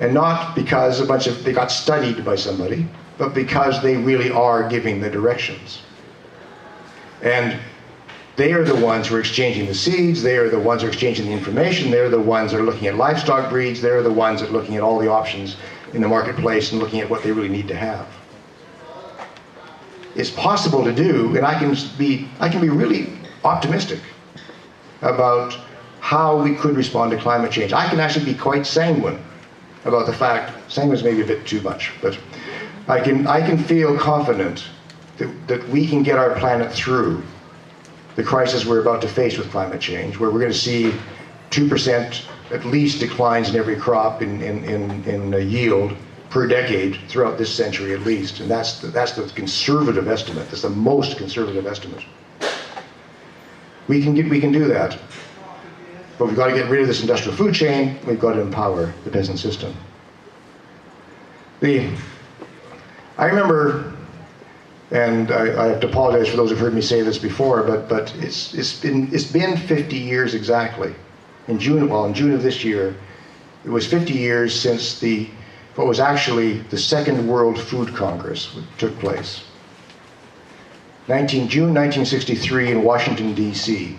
And not because they got studied by somebody, but because they really are giving the directions. And they are the ones who are exchanging the seeds, they are the ones who are exchanging the information, they're the ones that are looking at livestock breeds, they're the ones that are looking at all the options in the marketplace and looking at what they really need to have. It's possible to do, and I can be really optimistic about how we could respond to climate change. I can actually be quite sanguine about the fact, sanguine is maybe a bit too much, but I can feel confident that we can get our planet through the crisis we're about to face with climate change, where we're going to see 2% at least declines in every crop in yield per decade throughout this century at least. And that's the conservative estimate. That's the most conservative estimate. We can do that. But we've got to get rid of this industrial food chain. We've got to empower the peasant system. I remember, and I have to apologize for those who've heard me say this before, but it's been 50 years exactly. In June of this year, it was 50 years since what was actually the Second World Food Congress took place. June 1963 in Washington, D.C.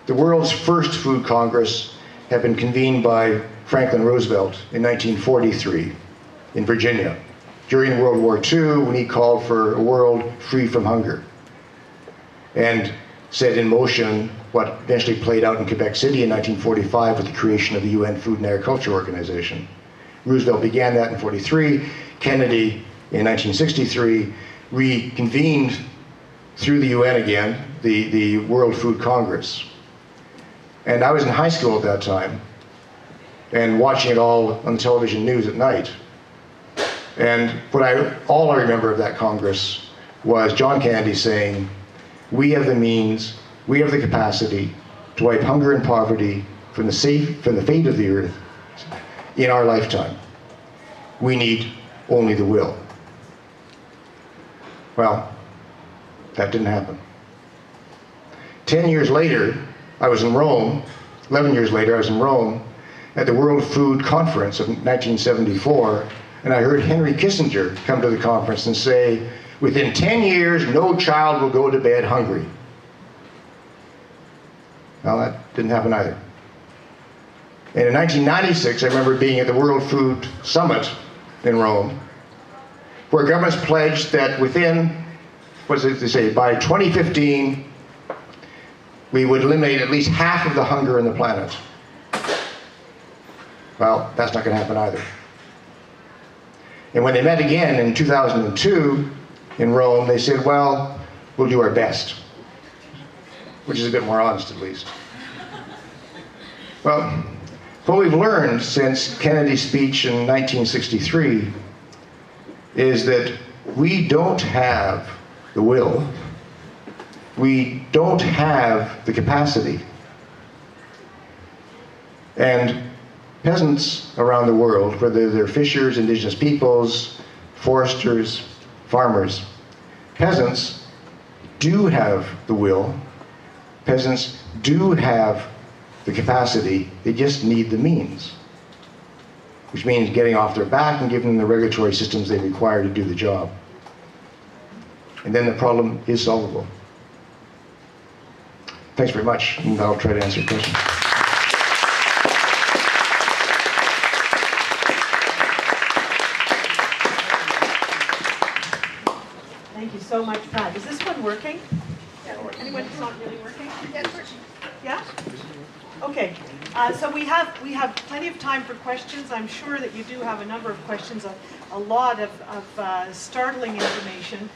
The world's first food congress had been convened by Franklin Roosevelt in 1943 in Virginia, during World War II, when he called for a world free from hunger, and set in motion what eventually played out in Quebec City in 1945 with the creation of the UN Food and Agriculture Organization. Roosevelt began that in 43. Kennedy, in 1963, reconvened through the UN again, the World Food Congress. And I was in high school at that time, and watching it all on television news at night. And all I remember of that Congress was John Kennedy saying, we have the means, we have the capacity to wipe hunger and poverty from the fate of the earth in our lifetime. We need only the will. Well, that didn't happen. 10 years later, I was in Rome. 11 years later, I was in Rome at the World Food Conference of 1974, and I heard Henry Kissinger come to the conference and say, within 10 years, no child will go to bed hungry. Well, that didn't happen either. And in 1996, I remember being at the World Food Summit in Rome, where governments pledged that within, what did they say, by 2015, we would eliminate at least half of the hunger on the planet. Well, that's not going to happen either. And when they met again in 2002 in Rome, they said, well, we'll do our best, which is a bit more honest at least. Well, what we've learned since Kennedy's speech in 1963 is that we don't have the will, we don't have the capacity. And peasants around the world, whether they're fishers, indigenous peoples, foresters, farmers, Peasants do have the will. Peasants do have the capacity. They just need the means, which means getting off their back and giving them the regulatory systems they require to do the job. And then the problem is solvable. Thanks very much, and I'll try to answer your question. Thank you so much, Pat. Is this one working? Yeah. Anyone who's not really working? Yeah, it's working. Yeah? Okay. So we have plenty of time for questions. I'm sure that you do have a number of questions, a lot of startling information,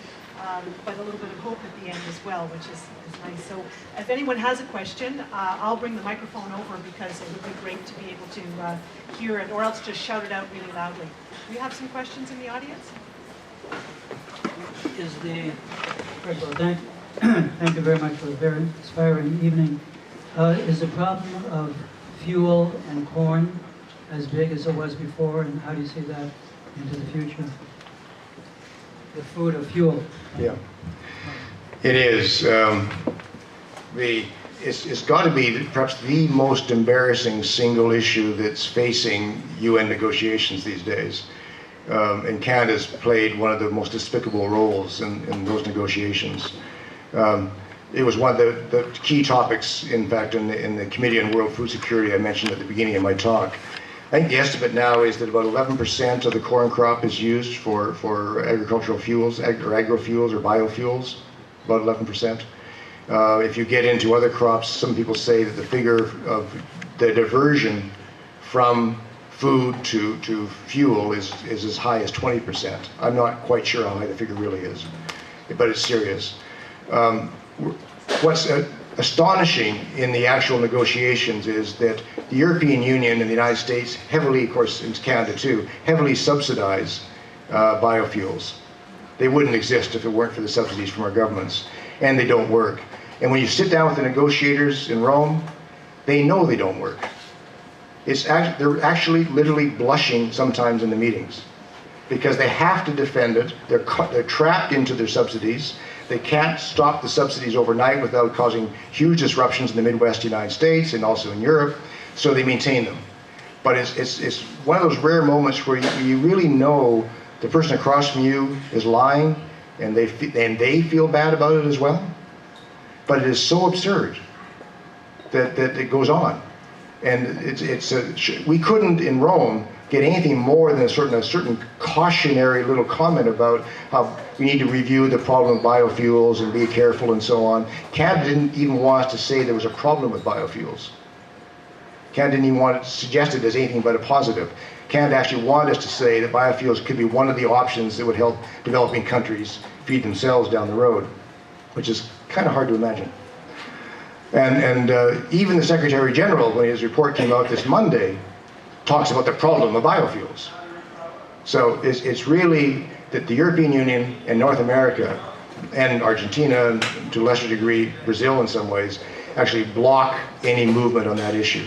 but a little bit of hope at the end as well, which is nice. So if anyone has a question, I'll bring the microphone over because it would be great to be able to hear it, or else just shout it out really loudly. Do we have some questions in the audience? First of all, thank you very much for a very inspiring evening. Is the problem of fuel and corn as big as it was before, and how do you see that into the future? The food of fuel. Yeah, it is. It's got to be perhaps the most embarrassing single issue that's facing UN negotiations these days. And Canada's played one of the most despicable roles in those negotiations. It was one of the key topics, in fact, in the Committee on World Food Security I mentioned at the beginning of my talk. I think the estimate now is that about 11% of the corn crop is used for agricultural fuels, or agrofuels or biofuels, about 11%. If you get into other crops, some people say that the figure of the diversion from food to fuel is as high as 20%. I'm not quite sure how high the figure really is, but it's serious. What's astonishing in the actual negotiations is that the European Union and the United States heavily, of course, in Canada too, heavily subsidize biofuels. They wouldn't exist if it weren't for the subsidies from our governments, and they don't work. And when you sit down with the negotiators in Rome, they know they don't work. They're actually literally blushing sometimes in the meetings because they have to defend it. They're trapped into their subsidies. They can't stop the subsidies overnight without causing huge disruptions in the Midwest United States and also in Europe, so they maintain them. But it's one of those rare moments where you really know the person across from you is lying, and they feel bad about it as well. But it is so absurd that it goes on. And we couldn't in Rome get anything more than a certain cautionary little comment about how we need to review the problem of biofuels and be careful and so on. Canada didn't even want us to say there was a problem with biofuels. Canada didn't even want to suggest it as anything but a positive. Canada actually wanted us to say that biofuels could be one of the options that would help developing countries feed themselves down the road, which is kind of hard to imagine. And even the Secretary General, when his report came out this Monday, talks about the problem of biofuels. So it's really that the European Union and North America and Argentina, and to a lesser degree Brazil in some ways, actually block any movement on that issue.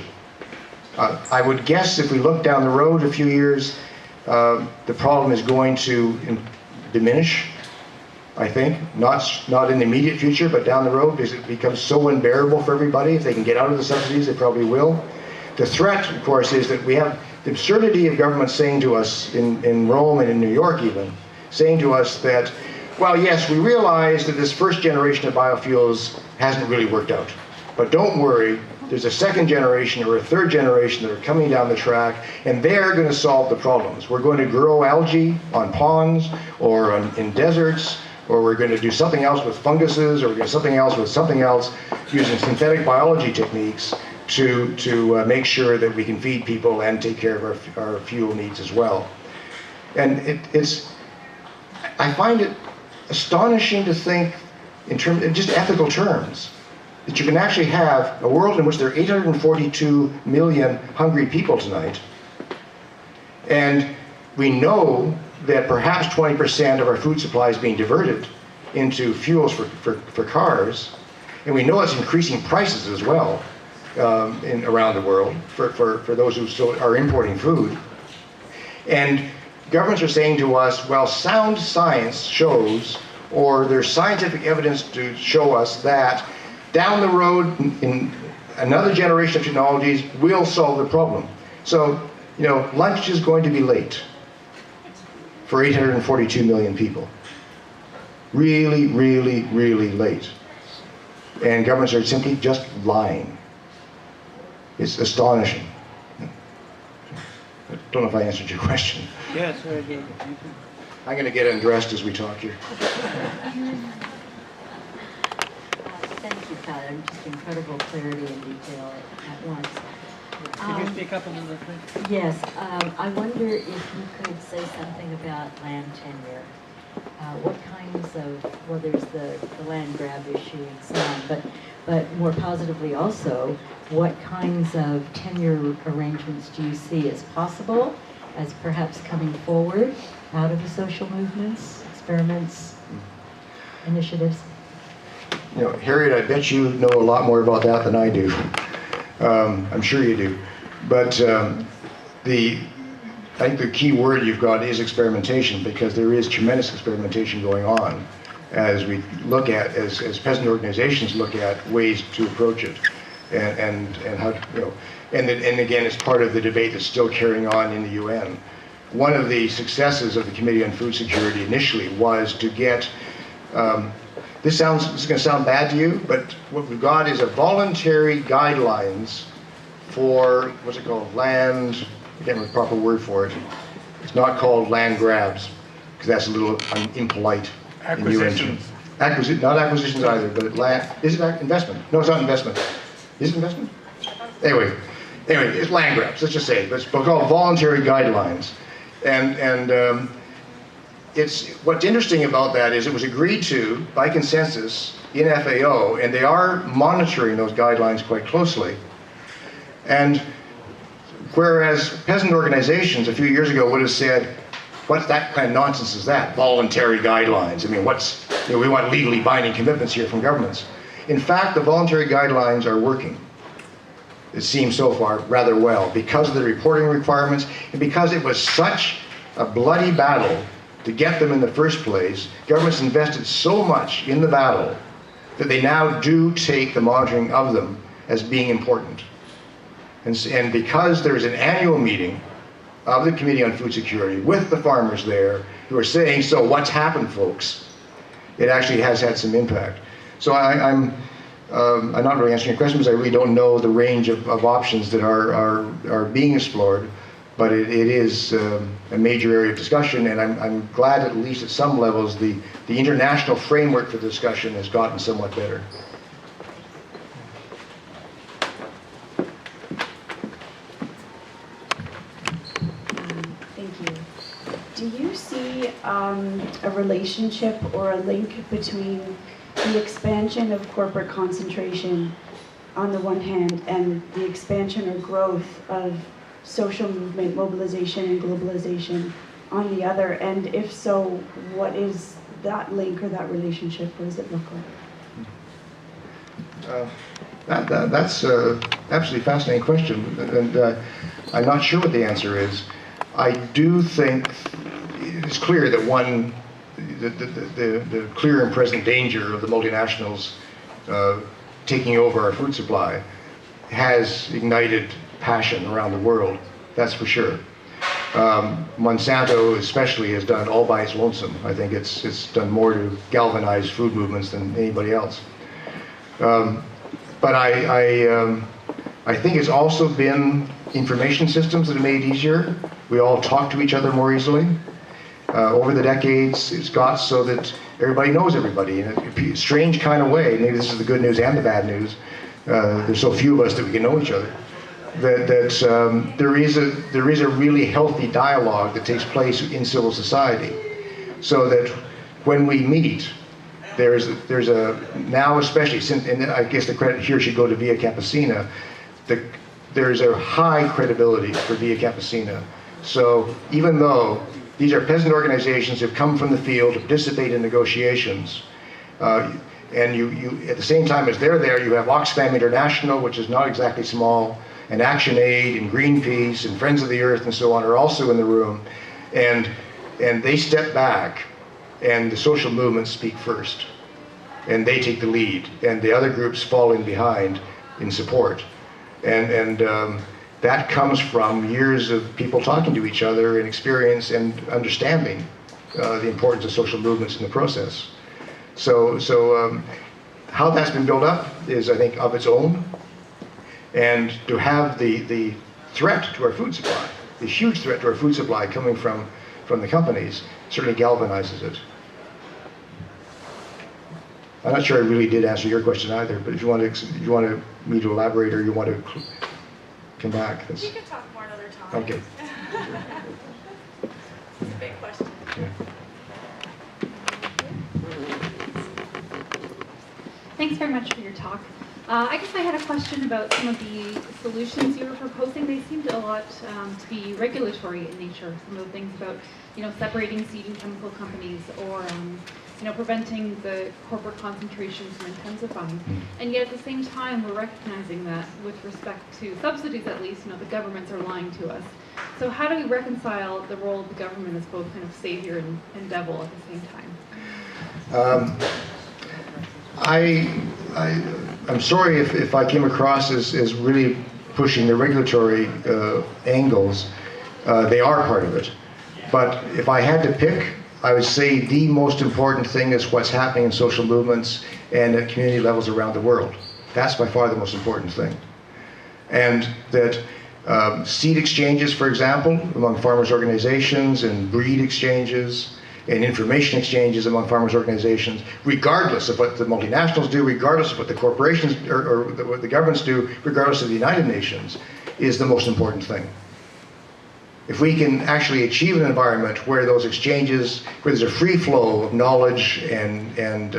I would guess if we look down the road a few years, the problem is going to diminish. I think, not in the immediate future, but down the road, because it becomes so unbearable for everybody. If they can get out of the subsidies, they probably will. The threat, of course, is that we have the absurdity of governments saying to us in Rome and in New York even, saying to us that, well, yes, we realize that this first generation of biofuels hasn't really worked out. But don't worry, there's a second generation or a third generation that are coming down the track, and they're going to solve the problems. We're going to grow algae on ponds or in deserts, or we're going to do something else with funguses, or we're going to do something else with something else, using synthetic biology techniques to make sure that we can feed people and take care of our fuel needs as well. And I find it astonishing to think in just ethical terms, that you can actually have a world in which there are 842 million hungry people tonight, and we know that perhaps 20% of our food supply is being diverted into fuels for cars, and we know it's increasing prices as well around the world for those who still are importing food. And governments are saying to us, well, sound science shows or there's scientific evidence to show us that down the road in another generation of technologies will solve the problem. So, you know, lunch is going to be late for 842 million people. Really, really, really late. And governments are simply just lying. It's astonishing. I don't know if I answered your question. Yes, very good. I'm going to get undressed as we talk here. Thank you, Pat. Just incredible clarity and detail at once. Could you speak up a little bit, please? Yes, I wonder if you could say something about land tenure. What kinds of, well, there's the land grab issue and so on, but more positively also, what kinds of tenure arrangements do you see as possible, as perhaps coming forward out of the social movements, experiments, initiatives? You know, Harriet, I bet you know a lot more about that than I do. I'm sure you do. But I think the key word you've got is experimentation, because there is tremendous experimentation going on as we look at, as peasant organizations look at ways to approach it, and how, you know, and again, it's part of the debate that's still carrying on in the UN. One of the successes of the Committee on Food Security initially was to get, this is going to sound bad to you, but what we've got is a voluntary guidelines for, what's it called, land, I can't remember the proper word for it. It's not called land grabs, because that's a little impolite. Acquisitions. Not acquisitions either, but land, is it investment? No, it's not investment. Is it investment? Anyway, it's land grabs, let's just say it. But it's called voluntary guidelines. And it's, what's interesting about that is it was agreed to by consensus in FAO, and they are monitoring those guidelines quite closely. And whereas peasant organizations a few years ago would have said, what that kind of nonsense is that? Voluntary guidelines. I mean, you know, we want legally binding commitments here from governments. In fact, the voluntary guidelines are working. It seems so far rather well, because of the reporting requirements, and because it was such a bloody battle to get them in the first place. Governments invested so much in the battle that they now do take the monitoring of them as being important. And because there's an annual meeting of the Committee on Food Security with the farmers there who are saying, so what's happened, folks? It actually has had some impact. So I'm not really answering your question, because I really don't know the range of options that are being explored, but it is a major area of discussion, and I'm glad at least at some levels the international framework for the discussion has gotten somewhat better. Do you see a relationship or a link between the expansion of corporate concentration on the one hand and the expansion or growth of social movement, mobilization, and globalization on the other? And if so, what is that link or that relationship? What does it look like? That's an absolutely fascinating question, and I'm not sure what the answer is. I do think it's clear that the clear and present danger of the multinationals taking over our food supply has ignited passion around the world, that's for sure. Monsanto especially has done it all by its lonesome. I think it's done more to galvanize food movements than anybody else. But I think it's also been information systems that have made it easier. We all talk to each other more easily. Over the decades, it's got so that everybody knows everybody in a strange kind of way. Maybe this is the good news and the bad news. There's so few of us that we can know each other. That there is a really healthy dialogue that takes place in civil society, so that when we meet, there's a now especially since, and I guess the credit here should go to Via Campesina. There's a high credibility for Via Campesina. So even though these are peasant organizations who have come from the field to participate in negotiations, and you at the same time as they're there, you have Oxfam International, which is not exactly small, and ActionAid and Greenpeace and Friends of the Earth and so on are also in the room, and they step back and the social movements speak first, and they take the lead, and the other groups fall in behind in support. And that comes from years of people talking to each other and experience and understanding the importance of social movements in the process. So how that's been built up is, I think, of its own. And to have the threat to our food supply, the huge threat to our food supply coming from the companies, certainly galvanizes it. I'm not sure I really did answer your question either, but if you want me to elaborate or you want to come back. You can talk more another time. Okay. It's a big question. Yeah. Thanks very much for your talk. I guess I had a question about some of the solutions you were proposing. They seemed a lot to be regulatory in nature. Some of the things about, separating seed and chemical companies, or preventing the corporate concentrations from intensifying. And yet at the same time, we're recognizing that with respect to subsidies, at least, the governments are lying to us. So how do we reconcile the role of the government as both kind of savior and devil at the same time? I'm sorry if I came across as really pushing the regulatory angles. They are part of it. But if I had to pick, I would say the most important thing is what's happening in social movements and at community levels around the world. That's by far the most important thing. And that seed exchanges, for example, among farmers' organizations, and breed exchanges, and information exchanges among farmers' organizations, regardless of what the multinationals do, regardless of what the corporations or what the governments do, regardless of the United Nations, is the most important thing. If we can actually achieve an environment where those exchanges, where there's a free flow of knowledge and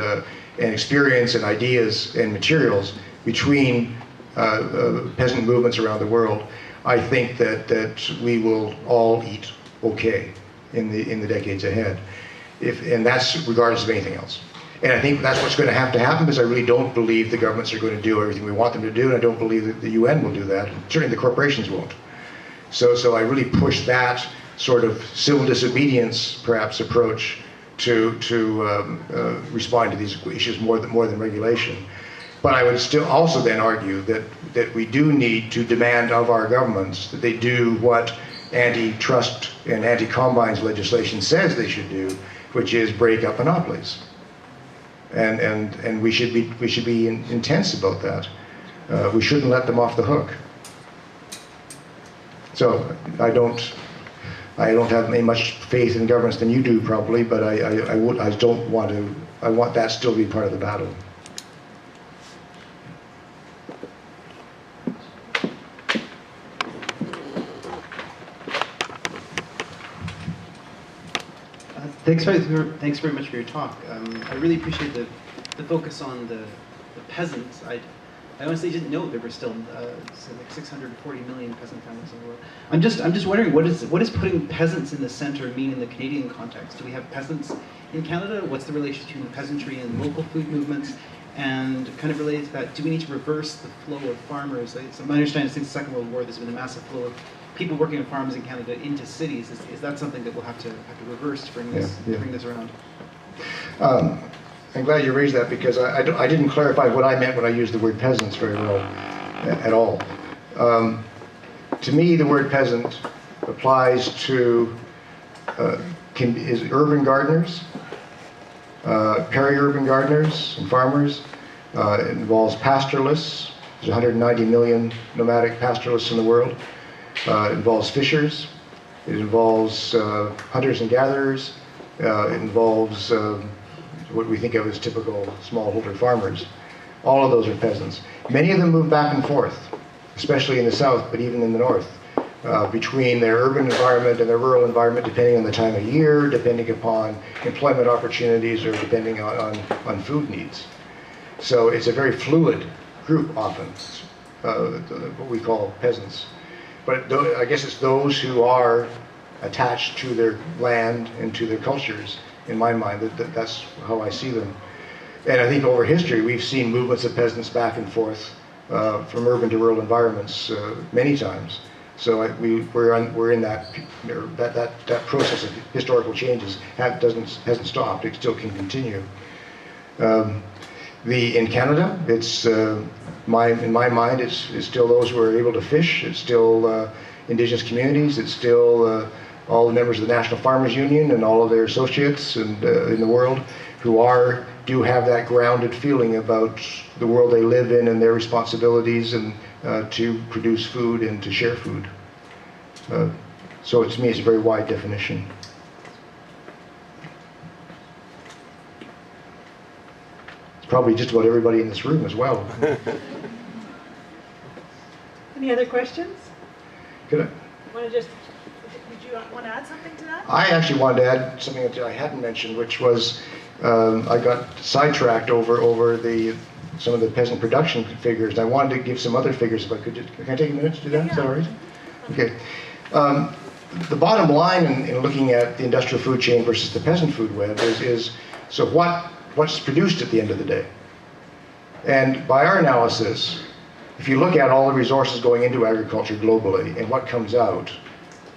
experience and ideas and materials between peasant movements around the world, I think that we will all eat okay in the decades ahead. And that's regardless of anything else. And I think that's what's going to happen, because I really don't believe the governments are going to do everything we want them to do, and I don't believe that the UN will do that. Certainly the corporations won't. So I really push that sort of civil disobedience, perhaps, approach to respond to these issues more than regulation. But I would still also then argue that we do need to demand of our governments that they do what antitrust and anti-combines legislation says they should do, which is break up monopolies. And we should be intense about that. We shouldn't let them off the hook. So I don't have any much faith in governments than you do probably, but I want that still to be part of the battle. Thanks very much for your talk. I really appreciate the focus on the peasants. I honestly didn't know there were still like 640 million peasant families in the world. I'm just wondering, what does putting peasants in the center mean in the Canadian context? Do we have peasants in Canada? What's the relation between the peasantry and local food movements? And kind of related to that, do we need to reverse the flow of farmers? So my understanding is since the Second World War, there's been a massive flow of people working on farms in Canada into cities. Is that something that we'll have to reverse to bring this around? I'm glad you raised that, because I didn't clarify what I meant when I used the word peasants very well at all. To me, the word peasant applies to urban gardeners, peri-urban gardeners and farmers. It involves pastoralists. There's 190 million nomadic pastoralists in the world. It involves fishers. It involves hunters and gatherers. It involves what we think of as typical smallholder farmers. All of those are peasants. Many of them move back and forth, especially in the south, but even in the north, between their urban environment and their rural environment, depending on the time of year, depending upon employment opportunities, or depending on food needs. So it's a very fluid group often, what we call peasants. But I guess it's those who are attached to their land and to their cultures, in my mind. That's how I see them. And I think over history we've seen movements of peasants back and forth from urban to rural environments many times. So we're in that process of historical changes hasn't stopped. It still can continue. In Canada, it's in my mind, it's still those who are able to fish. It's still Indigenous communities. It's still all the members of the National Farmers Union and all of their associates and in the world who do have that grounded feeling about the world they live in and their responsibilities and to produce food and to share food. So to me, it's a very wide definition. It's probably just about everybody in this room as well. Any other questions? Could I? Did you want to add something to that? I actually wanted to add something that I hadn't mentioned, which was I got sidetracked over some of the peasant production figures. And I wanted to give some other figures if I could. Can I take a minute to do that? Yeah. Is that all right? Okay. The bottom line in looking at the industrial food chain versus the peasant food web is so what's produced at the end of the day? And by our analysis, if you look at all the resources going into agriculture globally and what comes out,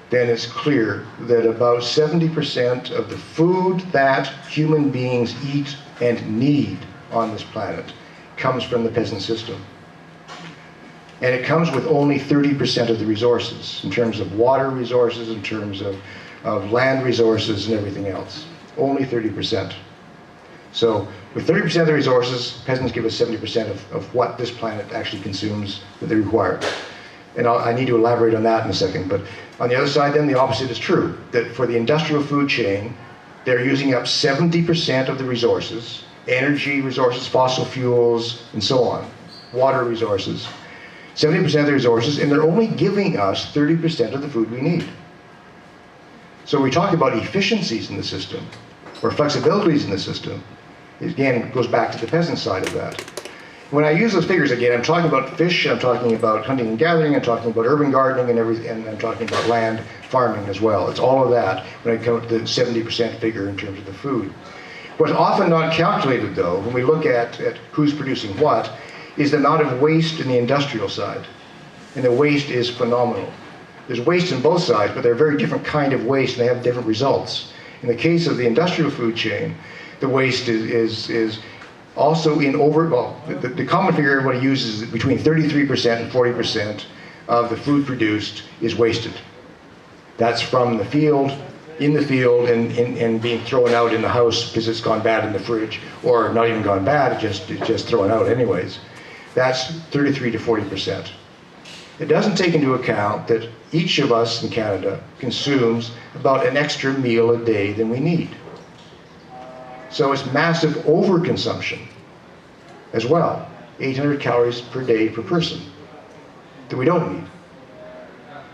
then it's clear that about 70% of the food that human beings eat and need on this planet comes from the peasant system. And it comes with only 30% of the resources, in terms of water resources, in terms of land resources and everything else. Only 30%. So with 30% of the resources, peasants give us 70% of what this planet actually consumes that they require. And I need to elaborate on that in a second. But on the other side then, the opposite is true. That for the industrial food chain, they're using up 70% of the resources, energy resources, fossil fuels, and so on, water resources. 70% of the resources, and they're only giving us 30% of the food we need. So we talk about efficiencies in the system, or flexibilities in the system. Again, it goes back to the peasant side of that. When I use those figures again, I'm talking about fish, I'm talking about hunting and gathering, I'm talking about urban gardening and everything, and I'm talking about land farming as well. It's all of that when I come to the 70% figure in terms of the food. What's often not calculated though, when we look at who's producing what, is the amount of waste in the industrial side. And the waste is phenomenal. There's waste in both sides, but they're a very different kind of waste and they have different results. In the case of the industrial food chain, the waste is also in the common figure everybody uses is between 33% and 40% of the food produced is wasted. That's from the field, in the field, and being thrown out in the house because it's gone bad in the fridge, or not even gone bad, it's just thrown out anyways. That's 33 to 40%. It doesn't take into account that each of us in Canada consumes about an extra meal a day than we need. So it's massive overconsumption as well, 800 calories per day per person that we don't need.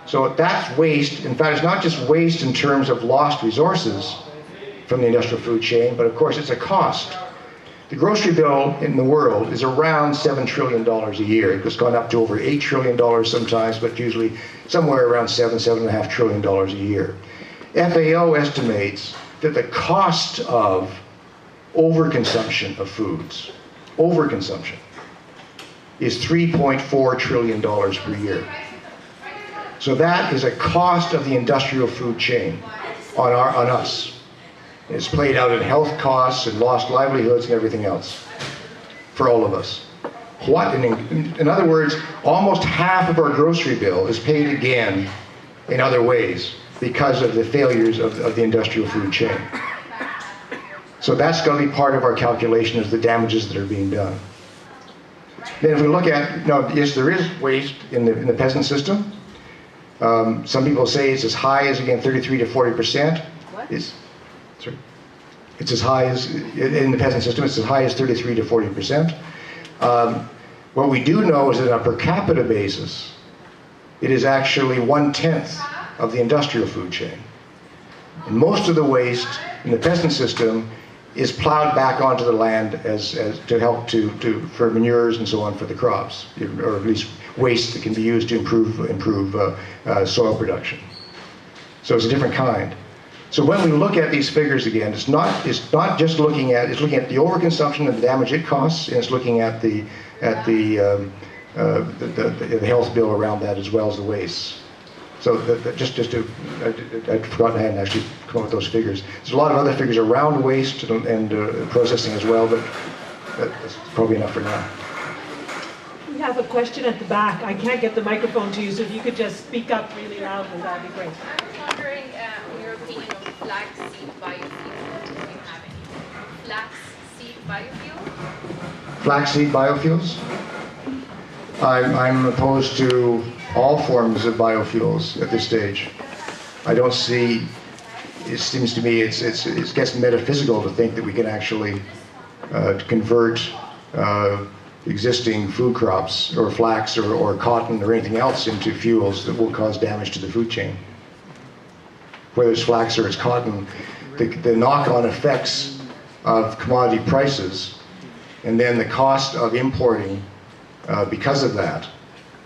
So that's waste. In fact, it's not just waste in terms of lost resources from the industrial food chain, but of course it's a cost. The grocery bill in the world is around $7 trillion a year. It's gone up to over $8 trillion sometimes, but usually somewhere around $7.5 trillion a year. FAO estimates that the cost of overconsumption of foods, is $3.4 trillion per year. So that is a cost of the industrial food chain on us. It's played out in health costs and lost livelihoods and everything else for all of us. In other words, almost half of our grocery bill is paid again in other ways because of the failures of the industrial food chain. So that's going to be part of our calculation of the damages that are being done. Then if we look at, yes, there is waste in the peasant system. Some people say it's as high as, again, 33 to 40%. What? It's as high as, in the peasant system, it's as high as 33 to 40%. What we do know is that on a per capita basis, it is actually 1/10 of the industrial food chain. And most of the waste in the peasant system is plowed back onto the land as to help for manures and so on for the crops, or at least waste that can be used to improve soil production. So it's a different kind. So when we look at these figures again, it's not just looking at the overconsumption and the damage it costs, and it's looking at the health bill around that as well as the waste. So just to, I'd forgotten I hadn't actually come up with those figures. There's a lot of other figures around waste and processing as well, but that's probably enough for now. We have a question at the back. I can't get the microphone to you, so if you could just speak up really loudly, that'd be great. I was wondering your opinion on flaxseed biofuel. Do you have any? Flaxseed biofuel? Flaxseed biofuels? I'm opposed to all forms of biofuels at this stage. I don't see, it seems to me it gets metaphysical to think that we can actually convert existing food crops or flax or cotton or anything else into fuels that will cause damage to the food chain. Whether it's flax or it's cotton, the knock-on effects of commodity prices and then the cost of importing because of that.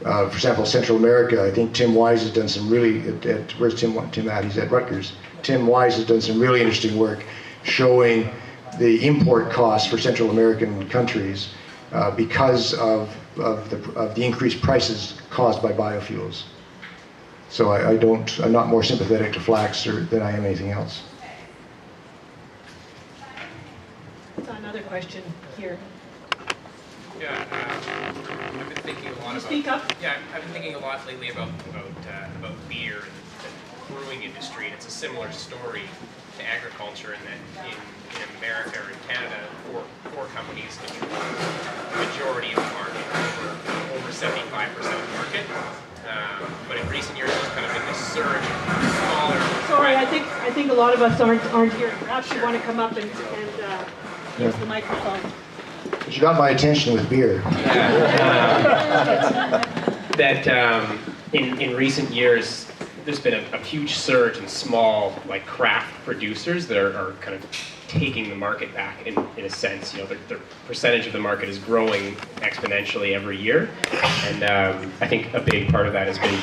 For example, Central America, I think Tim Wise has done some really, where's Tim at? He's at Rutgers. Tim Wise has done some really interesting work showing the import costs for Central American countries because of the increased prices caused by biofuels. So I'm not more sympathetic to flax than I am anything else. Another question here. Yeah, I've been thinking a lot about. Speak up. Yeah, I've been thinking a lot lately about beer and the brewing industry, and it's a similar story to agriculture in that in America or in Canada, four companies control the majority of the market, over 75% of the market. But in recent years, there's kind of been this surge of smaller. Sorry, I think a lot of us aren't hearing. Perhaps you want to come up and use the microphone. But you got my attention with beer. That in recent years, there's been a huge surge in small, like craft producers that are kind of taking the market back in a sense. You know, their percentage of the market is growing exponentially every year, and I think a big part of that has been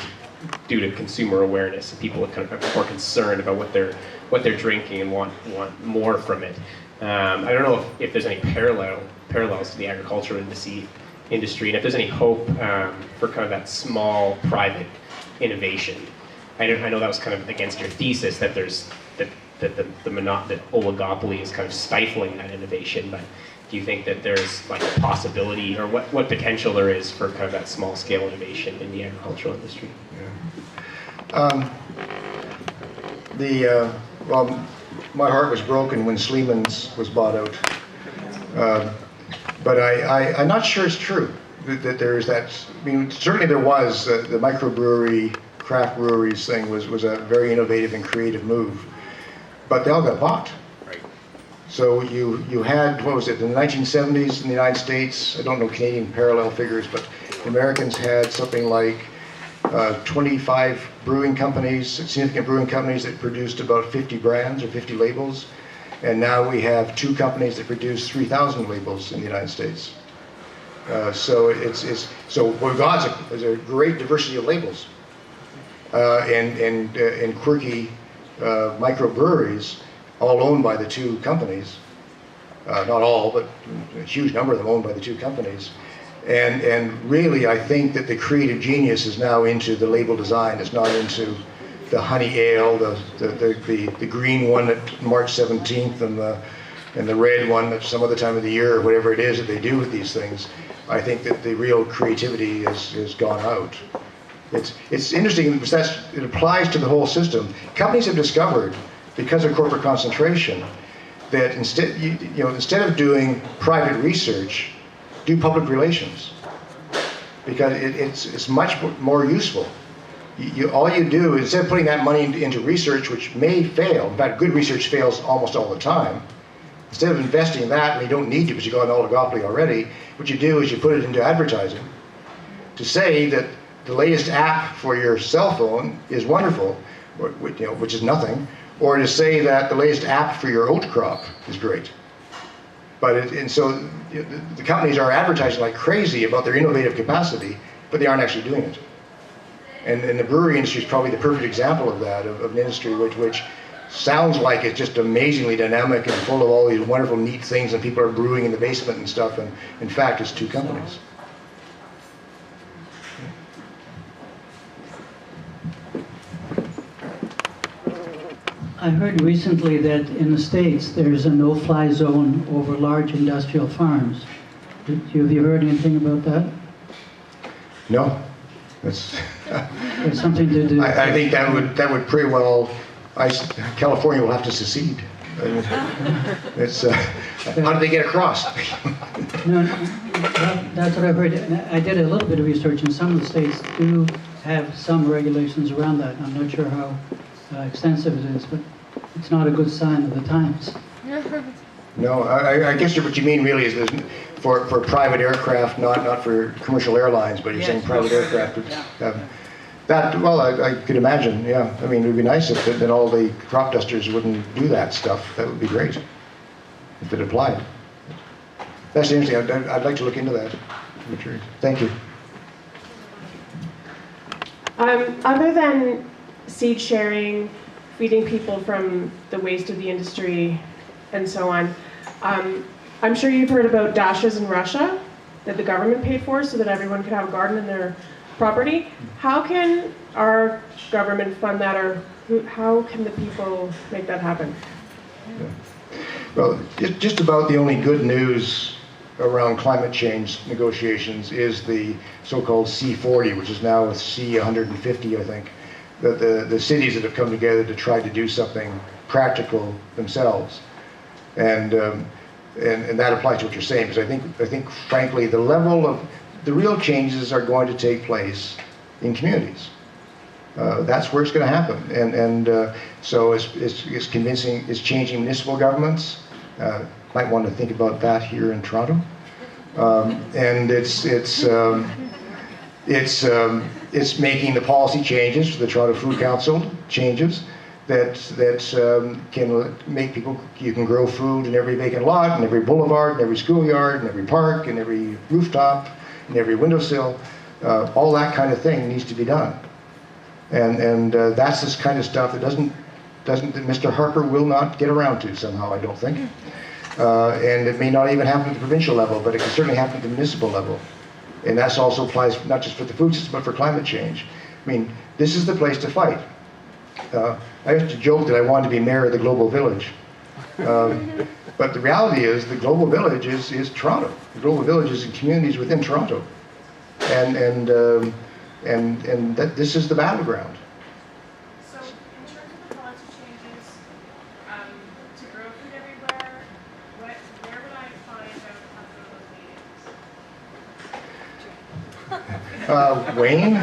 due to consumer awareness. People are kind of more concerned about what they're drinking and want more from it. I don't know if there's any parallels to the agricultural industry, and if there's any hope for kind of that small private innovation. I know that was kind of against your thesis that there's that oligopoly is kind of stifling that innovation. But do you think that there's like a possibility, or what potential there is for kind of that small scale innovation in the agricultural industry? Yeah. Well, my heart was broken when Sleeman's was bought out. But I'm not sure it's true that there's that. I mean, certainly there was the microbrewery, craft breweries thing was a very innovative and creative move, but they all got bought. Right. So you had, what was it, in the 1970s in the United States, I don't know Canadian parallel figures, but the Americans had something like 25 brewing companies, significant brewing companies that produced about 50 brands or 50 labels. And now we have 2 companies that produce 3,000 labels in the United States. So so what we've got is a great diversity of labels and quirky microbreweries, all owned by the 2 companies. Not all, but a huge number of them owned by the 2 companies. And really, I think that the creative genius is now into the label design. It's not into the honey ale, the green one at March 17th, and the red one at some other time of the year, or whatever it is that they do with these things. I think that the real creativity has gone out. It's interesting because it applies to the whole system. Companies have discovered, because of corporate concentration, that instead of doing private research, do public relations, because it's much more useful. All you do is, instead of putting that money into research, which may fail, in fact, good research fails almost all the time, instead of investing in that, and you don't need to because you got an oligopoly already, what you do is you put it into advertising to say that the latest app for your cell phone is wonderful, which is nothing, or to say that the latest app for your oat crop is great. And so the companies are advertising like crazy about their innovative capacity, but they aren't actually doing it. And the brewery industry is probably the perfect example of that, of an industry which sounds like it's just amazingly dynamic and full of all these wonderful, neat things, and people are brewing in the basement and stuff, and in fact, it's 2 companies. I heard recently that in the States there's a no-fly zone over large industrial farms. Have you heard anything about that? No, that's. It's something to do. I think that would pretty well. California will have to secede. I mean, it's how do they get across? No, that's what I've heard. I did a little bit of research, and some of the states do have some regulations around that. I'm not sure how extensive it is, but it's not a good sign of the times. No, I guess what you mean really is for private aircraft, not for commercial airlines, but you're saying private aircraft. That, well, I could imagine, yeah. I mean, it would be nice if then all the crop dusters wouldn't do that stuff. That would be great if it applied. That's interesting. I'd like to look into that. Thank you. Other than seed sharing, feeding people from the waste of the industry, and so on, I'm sure you've heard about dashes in Russia that the government paid for so that everyone could have a garden in their property. How can our government fund that, or how can the people make that happen? Yeah. Well, just about the only good news around climate change negotiations is the so-called C40, which is now with C150, I think. The cities that have come together to try to do something practical themselves, and that applies to what you're saying, because I think frankly the real changes are going to take place in communities. That's where it's going to happen, and so it's changing municipal governments. Might want to think about that here in Toronto, and it's making the policy changes for the Toronto Food Council changes that can make people, you can grow food in every vacant lot, in every boulevard, in every schoolyard, in every park, in every rooftop, in every windowsill. All that kind of thing needs to be done, and that's this kind of stuff that that Mr. Harper will not get around to somehow, I don't think. And it may not even happen at the provincial level, but it can certainly happen at the municipal level. And that also applies not just for the food system, but for climate change. I mean, this is the place to fight. I used to joke that I wanted to be mayor of the global village. But the reality is the global village is Toronto. The global village is in communities within Toronto. And that this is the battleground. So, in terms of the policy changes to grow food everywhere, where would I find out about those meetings? Wayne,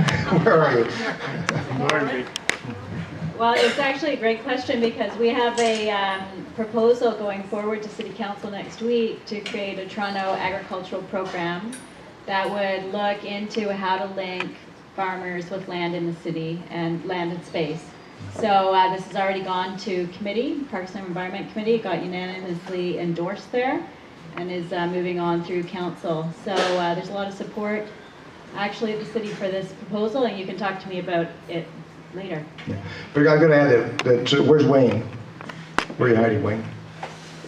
where are you? Well, it's actually a great question, because we have a proposal going forward to City Council next week to create a Toronto agricultural program that would look into how to link farmers with land in the city and land and space. So this has already gone to committee, Parks and Environment Committee, got unanimously endorsed there, and is moving on through council. So there's a lot of support actually at the city for this proposal, and you can talk to me about it later. Yeah. But I've got to add that where's Wayne? Where are you hiding, Wayne?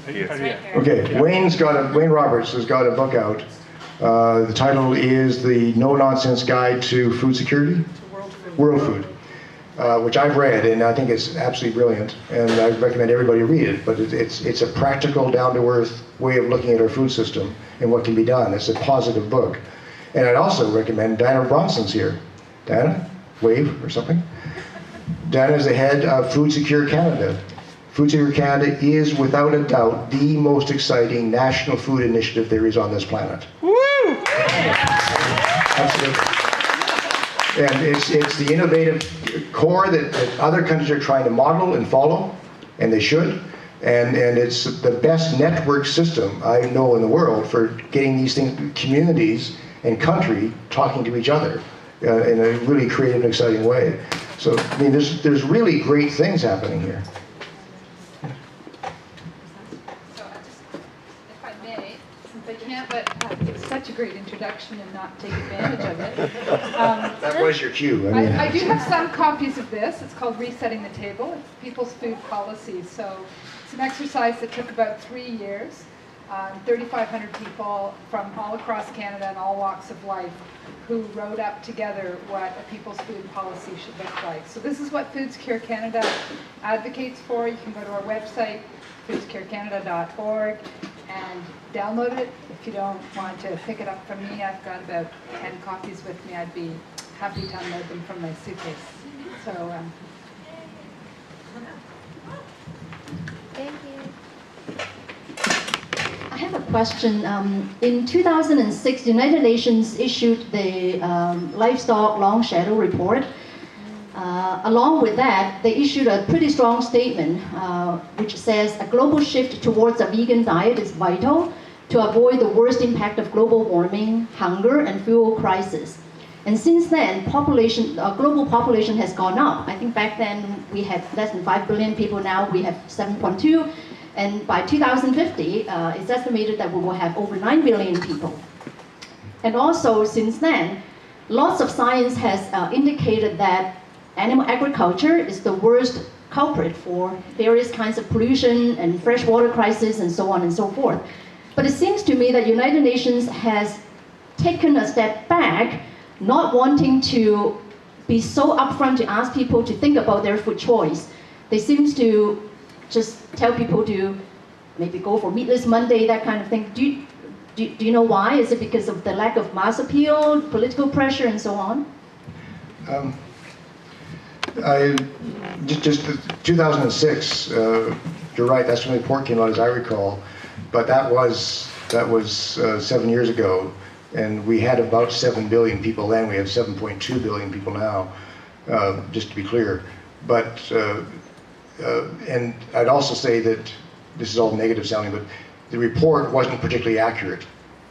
Okay, Wayne Roberts has got a book out. The title is The No-Nonsense Guide to Food Security? World Food. Which I've read, and I think it's absolutely brilliant, and I recommend everybody read it. But it's a practical, down-to-earth way of looking at our food system and what can be done. It's a positive book. And I'd also recommend Diana Bronson's here. Diana, wave or something. Diana is the head of Food Secure Canada. Food Secure Canada is, without a doubt, the most exciting national food initiative there is on this planet. Woo! Absolutely. And it's the innovative core that other countries are trying to model and follow, and they should. And it's the best network system I know in the world for getting these things, communities and country, talking to each other in a really creative and exciting way. So, I mean, there's really great things happening here. So if I may, since I can't but give such a great introduction and not take advantage of it. That was your cue. I do have some copies of this. It's called Resetting the Table. It's People's Food Policies. So it's an exercise that took about 3 years. 3,500 people from all across Canada and all walks of life who wrote up together what a people's food policy should look like. So this is what Foods Care Canada advocates for. You can go to our website, foodscarecanada.org, and download it. If you don't want to pick it up from me, I've got about 10 copies with me. I'd be happy to unload them from my suitcase. So, thank you. I have a question. In 2006, the United Nations issued the Livestock Long Shadow Report. Along with that, they issued a pretty strong statement which says a global shift towards a vegan diet is vital to avoid the worst impact of global warming, hunger, and fuel crisis. And since then, global population has gone up. I think back then we had less than 5 billion people. Now we have 7.2. And by 2050, it's estimated that we will have over 9 billion people. And also, since then, lots of science has indicated that animal agriculture is the worst culprit for various kinds of pollution and freshwater crisis and so on and so forth. But it seems to me that United Nations has taken a step back, not wanting to be so upfront to ask people to think about their food choice. They seem to just tell people to maybe go for Meatless Monday, that kind of thing. Do you know why? Is it because of the lack of mass appeal, political pressure, and so on? Just 2006, you're right, that's when the report came out, as I recall, but that was 7 years ago, and we had about 7 billion people then. We have 7.2 billion people now, just to be clear. But and I'd also say that this is all negative sounding, but the report wasn't particularly accurate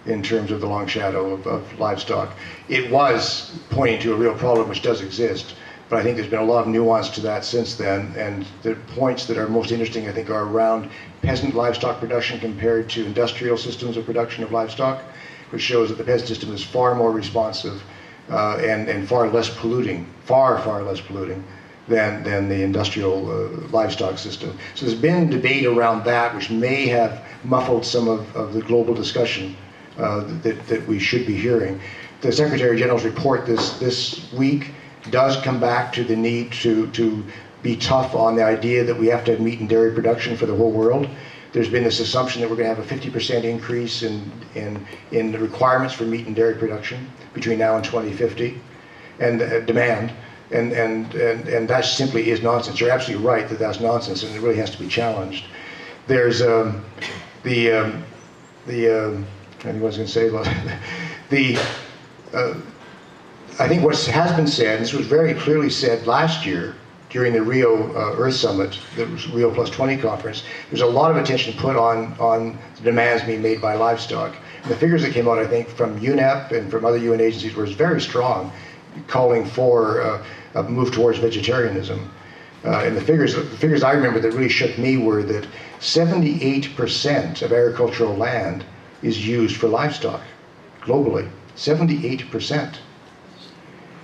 in terms of the long shadow of livestock. It was pointing to a real problem which does exist, but I think there's been a lot of nuance to that since then, and the points that are most interesting, I think, are around peasant livestock production compared to industrial systems of production of livestock, which shows that the peasant system is far more responsive and far less polluting, far less polluting than the industrial livestock system. So there's been debate around that, which may have muffled some of the global discussion that we should be hearing. The Secretary General's report this week does come back to the need to be tough on the idea that we have to have meat and dairy production for the whole world. There's been this assumption that we're going to have a 50% increase in the requirements for meat and dairy production between now and 2050, and demand. And that simply is nonsense. You're absolutely right that that's nonsense, and it really has to be challenged. There's I think what I was going to say about I think what has been said, and this was very clearly said last year during the Rio Earth Summit, the Rio Plus 20 conference, there's a lot of attention put on the demands being made by livestock. And the figures that came out, I think, from UNEP and from other UN agencies were very strong, calling for a move towards vegetarianism. And the figures I remember that really shook me were that 78% of agricultural land is used for livestock globally. 78%.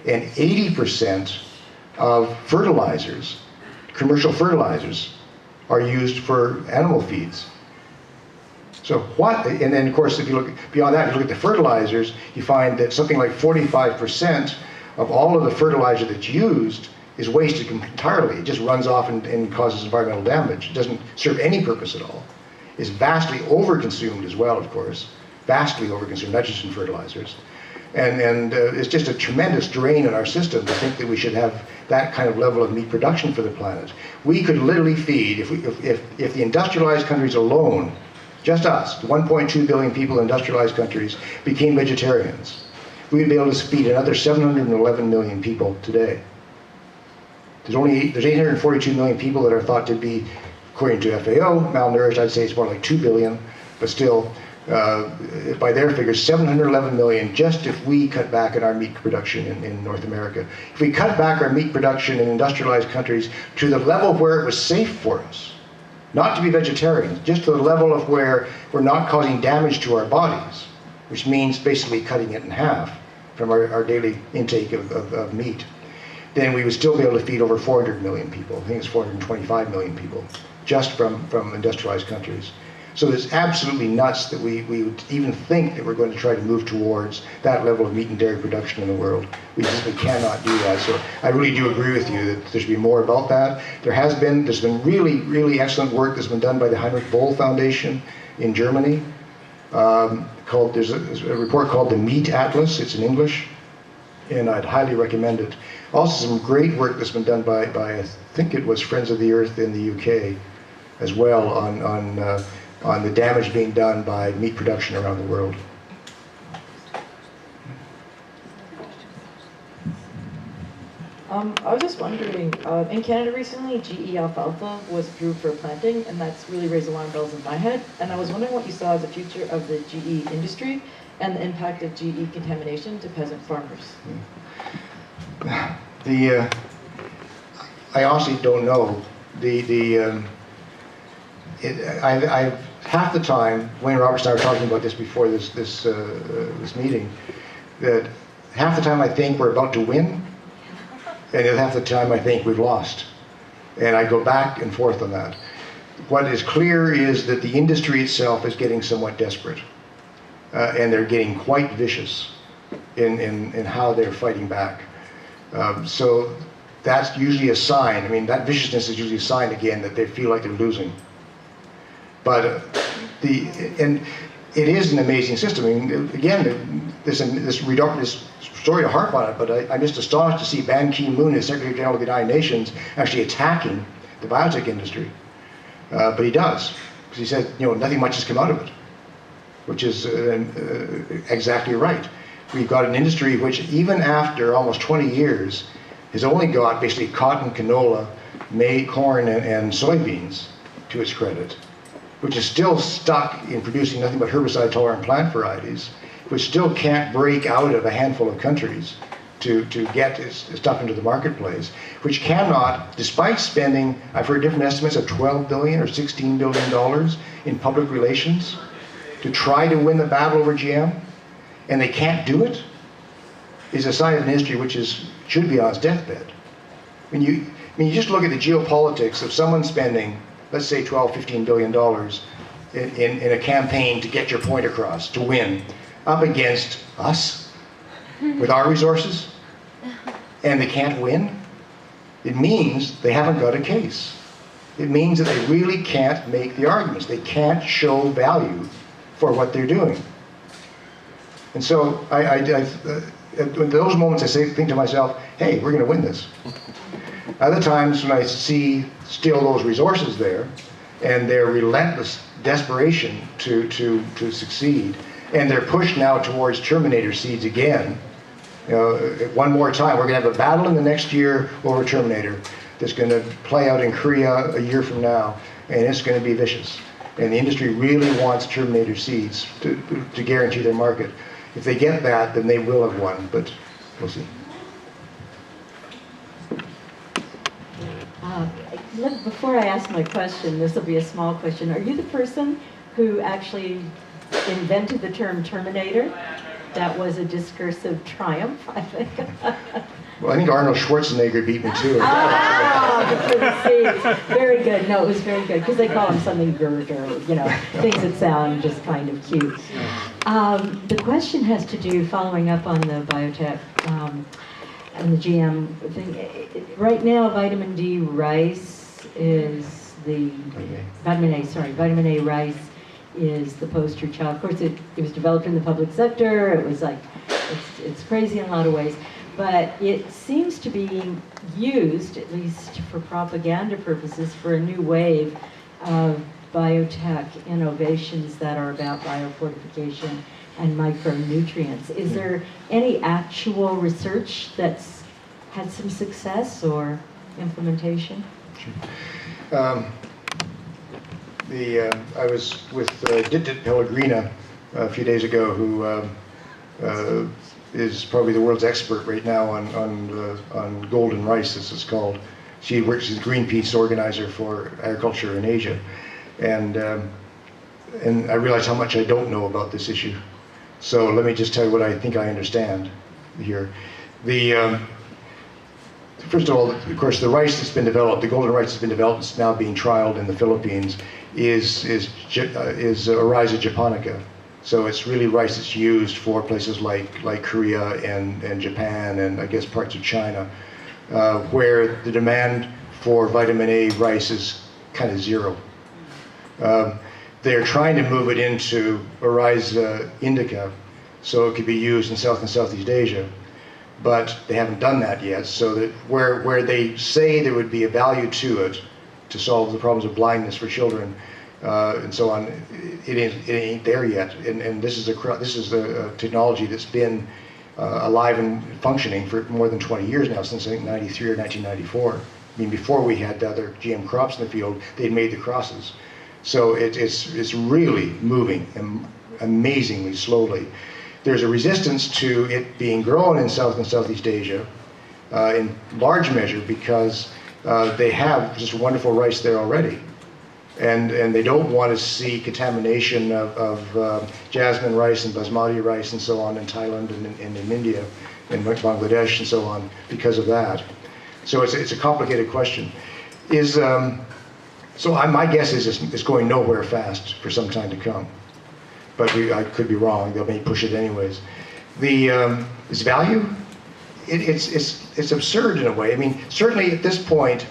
And 80% of fertilizers, commercial fertilizers, are used for animal feeds. So what, and then of course if you look beyond that, if you look at the fertilizers, you find that something like 45% of all of the fertilizer that's used is wasted entirely. It just runs off and causes environmental damage. It doesn't serve any purpose at all. It's vastly overconsumed as well, of course. Vastly overconsumed, not just in fertilizers. And it's just a tremendous drain on our system to think that we should have that kind of level of meat production for the planet. We could literally feed, if the industrialized countries alone, just us, the 1.2 billion people in industrialized countries, became vegetarians, we would be able to feed another 711 million people today. There's 842 million people that are thought to be, according to FAO, malnourished. I'd say it's more like 2 billion, but still, by their figures, 711 million just if we cut back on our meat production in North America. If we cut back our meat production in industrialized countries to the level where it was safe for us, not to be vegetarians, just to the level of where we're not causing damage to our bodies, which means basically cutting it in half from our daily intake of meat, then we would still be able to feed over 400 million people. I think it's 425 million people, just from industrialized countries. So it's absolutely nuts that we would even think that we're going to try to move towards that level of meat and dairy production in the world. We simply cannot do that. So I really do agree with you that there should be more about that. There's been really, really excellent work that's been done by the Heinrich Boll Foundation in Germany. There's a report called the Meat Atlas. It's in English, and I'd highly recommend it. Also, some great work that's been done by I think it was Friends of the Earth in the UK as well on the damage being done by meat production around the world. I was just wondering, in Canada recently, GE alfalfa was approved for planting, and that's really raised alarm bells in my head. And I was wondering what you saw as a future of the GE industry and the impact of GE contamination to peasant farmers. I honestly don't know. Half the time, Wayne Roberts and I were talking about this before this meeting, that half the time I think we're about to win, and half the time I think we've lost. And I go back and forth on that. What is clear is that the industry itself is getting somewhat desperate, and they're getting quite vicious in how they're fighting back. So that's usually a sign. I mean, that viciousness is usually a sign again that they feel like they're losing. But and it is an amazing system. I mean, again, this sorry to harp on it, but I'm just astonished to see Ban Ki-moon, as Secretary General of the United Nations, actually attacking the biotech industry. But he does, because he said, nothing much has come out of it, which is exactly right. We've got an industry which, even after almost 20 years, has only got basically cotton, canola, corn, and soybeans to its credit, which is still stuck in producing nothing but herbicide-tolerant plant varieties, which still can't break out of a handful of countries to get its stuff into the marketplace, which cannot, despite spending, I've heard different estimates of $12 billion or $16 billion in public relations to try to win the battle over GM, and they can't do it, is a sign of an industry which should be on its deathbed. You just look at the geopolitics of someone spending, let's say $12, $15 billion in a campaign to get your point across, to win, up against us with our resources, and they can't win. It means they haven't got a case. It means that they really can't make the arguments. They can't show value for what they're doing. And so in those moments I think to myself, hey, we're going to win this. Other times when I see still those resources there, and their relentless desperation to succeed, and they're pushed now towards Terminator seeds again. One more time, we're going to have a battle in the next year over Terminator that's going to play out in Korea a year from now, and it's going to be vicious. And the industry really wants Terminator seeds to guarantee their market. If they get that, then they will have won, but we'll see. Before I ask my question, this will be a small question. Are you the person who actually invented the term Terminator? That was a discursive triumph, I think. Well, I think Arnold Schwarzenegger beat me too. Very good. No, it was very good, because they call him something Gert or, things that sound just kind of cute. The question has to do, following up on the biotech and the GM thing. Right now, vitamin D rice is the, vitamin A rice is the poster child. Of course, it was developed in the public sector. It was like, it's crazy in a lot of ways. But it seems to be used, at least for propaganda purposes, for a new wave of biotech innovations that are about biofortification and micronutrients. Is there any actual research that's had some success or implementation? Sure. I was with Dit Pellegrina a few days ago, who is probably the world's expert right now on golden rice, as it's called. She works as Greenpeace organizer for agriculture in Asia, and I realize how much I don't know about this issue. So let me just tell you what I think I understand here. first of all, of course, the rice that's been developed, the golden rice that's been developed, is now being trialed in the Philippines, is Oryza japonica. So it's really rice that's used for places like Korea and Japan and I guess parts of China, where the demand for vitamin A rice is kind of zero. They're trying to move it into Oryza indica, so it could be used in South and Southeast Asia, but they haven't done that yet. So that where they say there would be a value to it to solve the problems of blindness for children and so on, it ain't there yet. And this is a technology that's been alive and functioning for more than 20 years now, since I think 93 or 1994. I mean, before we had the other GM crops in the field, they'd made the crosses. So it's really moving amazingly slowly. There's a resistance to it being grown in South and Southeast Asia in large measure because they have just wonderful rice there already. And they don't want to see contamination of jasmine rice and basmati rice and so on in Thailand and in India and Bangladesh and so on because of that. So it's a complicated question. My guess is it's going nowhere fast for some time to come. But I could be wrong. They may push it anyways. Its value, it's absurd in a way. I mean, certainly at this point,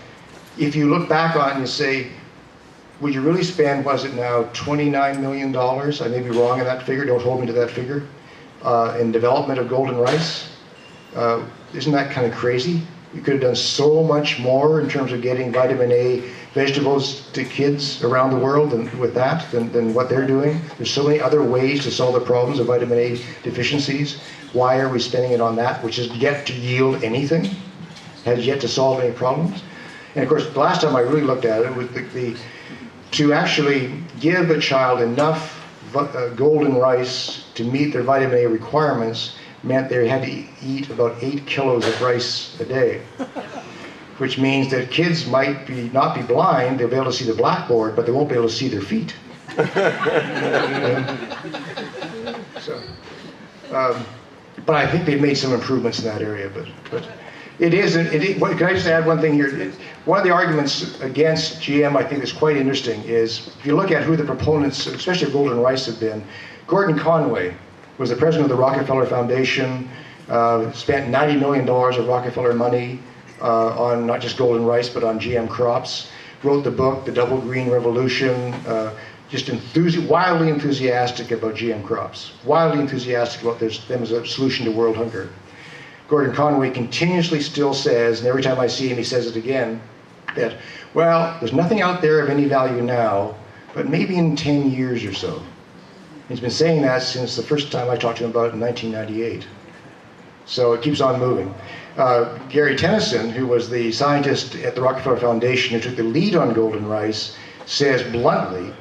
if you look back on it and you say, would you really spend, was it now, $29 million? I may be wrong on that figure. Don't hold me to that figure. In development of golden rice, isn't that kind of crazy? You could have done so much more in terms of getting vitamin A vegetables to kids around the world than what they're doing. There's so many other ways to solve the problems of vitamin A deficiencies. Why are we spending it on that, which has yet to yield anything, has yet to solve any problems? And of course, the last time I really looked at it was to actually give a child enough golden rice to meet their vitamin A requirements meant they had to eat about 8 kilos of rice a day, which means that kids might not be blind, they'll be able to see the blackboard, but they won't be able to see their feet. But I think they've made some improvements in that area. But can I just add one thing here? One of the arguments against GM, I think, is quite interesting is, if you look at who the proponents, especially of golden rice, have been, Gordon Conway was the president of the Rockefeller Foundation, spent $90 million of Rockefeller money on not just golden rice, but on GM crops, wrote the book, The Double Green Revolution, just wildly enthusiastic about GM crops, wildly enthusiastic about them as a solution to world hunger. Gordon Conway continuously still says, and every time I see him he says it again, that, well, there's nothing out there of any value now, but maybe in 10 years or so. He's been saying that since the first time I talked to him about it in 1998. So it keeps on moving. Gary Tennyson, who was the scientist at the Rockefeller Foundation who took the lead on golden rice, says bluntly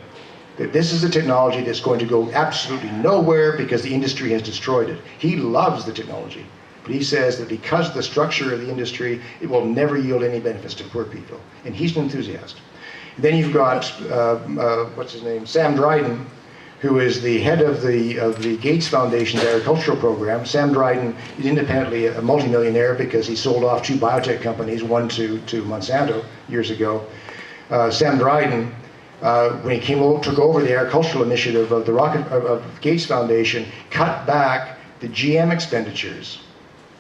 that this is a technology that's going to go absolutely nowhere because the industry has destroyed it. He loves the technology, but he says that because of the structure of the industry, it will never yield any benefits to poor people. And he's an enthusiast. Then you've got, what's his name, Sam Dryden, who is the head of the Gates Foundation's agricultural program. Sam Dryden is independently a multimillionaire because he sold off 2 biotech companies, one to Monsanto years ago. Sam Dryden, when he took over the agricultural initiative of the Gates Foundation, cut back the GM expenditures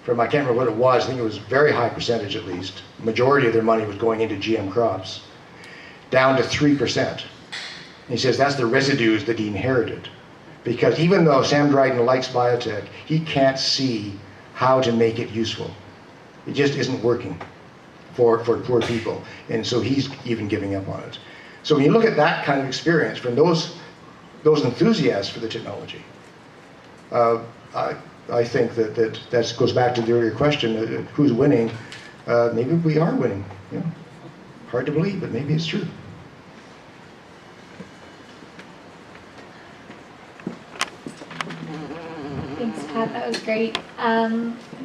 from, I can't remember what it was, I think it was a very high percentage at least. The majority of their money was going into GM crops, down to 3%. He says that's the residues that he inherited. Because even though Sam Dryden likes biotech, he can't see how to make it useful. It just isn't working for poor people. And so he's even giving up on it. So when you look at that kind of experience from those enthusiasts for the technology, I think that goes back to the earlier question, who's winning? Maybe we are winning. You know? Hard to believe, but maybe it's true. Thanks, Pat. That was great.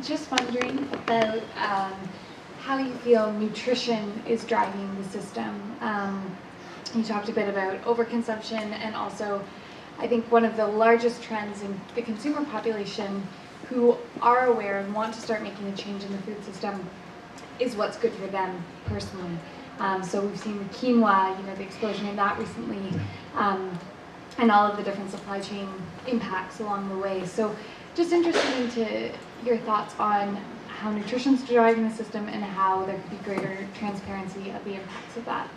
Just wondering about how you feel nutrition is driving the system. You talked a bit about overconsumption, and also I think one of the largest trends in the consumer population who are aware and want to start making a change in the food system is what's good for them personally. So we've seen the quinoa, the explosion in that recently, and all of the different supply chain impacts along the way. So just interested into your thoughts on how nutrition's driving the system and how there could be greater transparency of the impacts of that.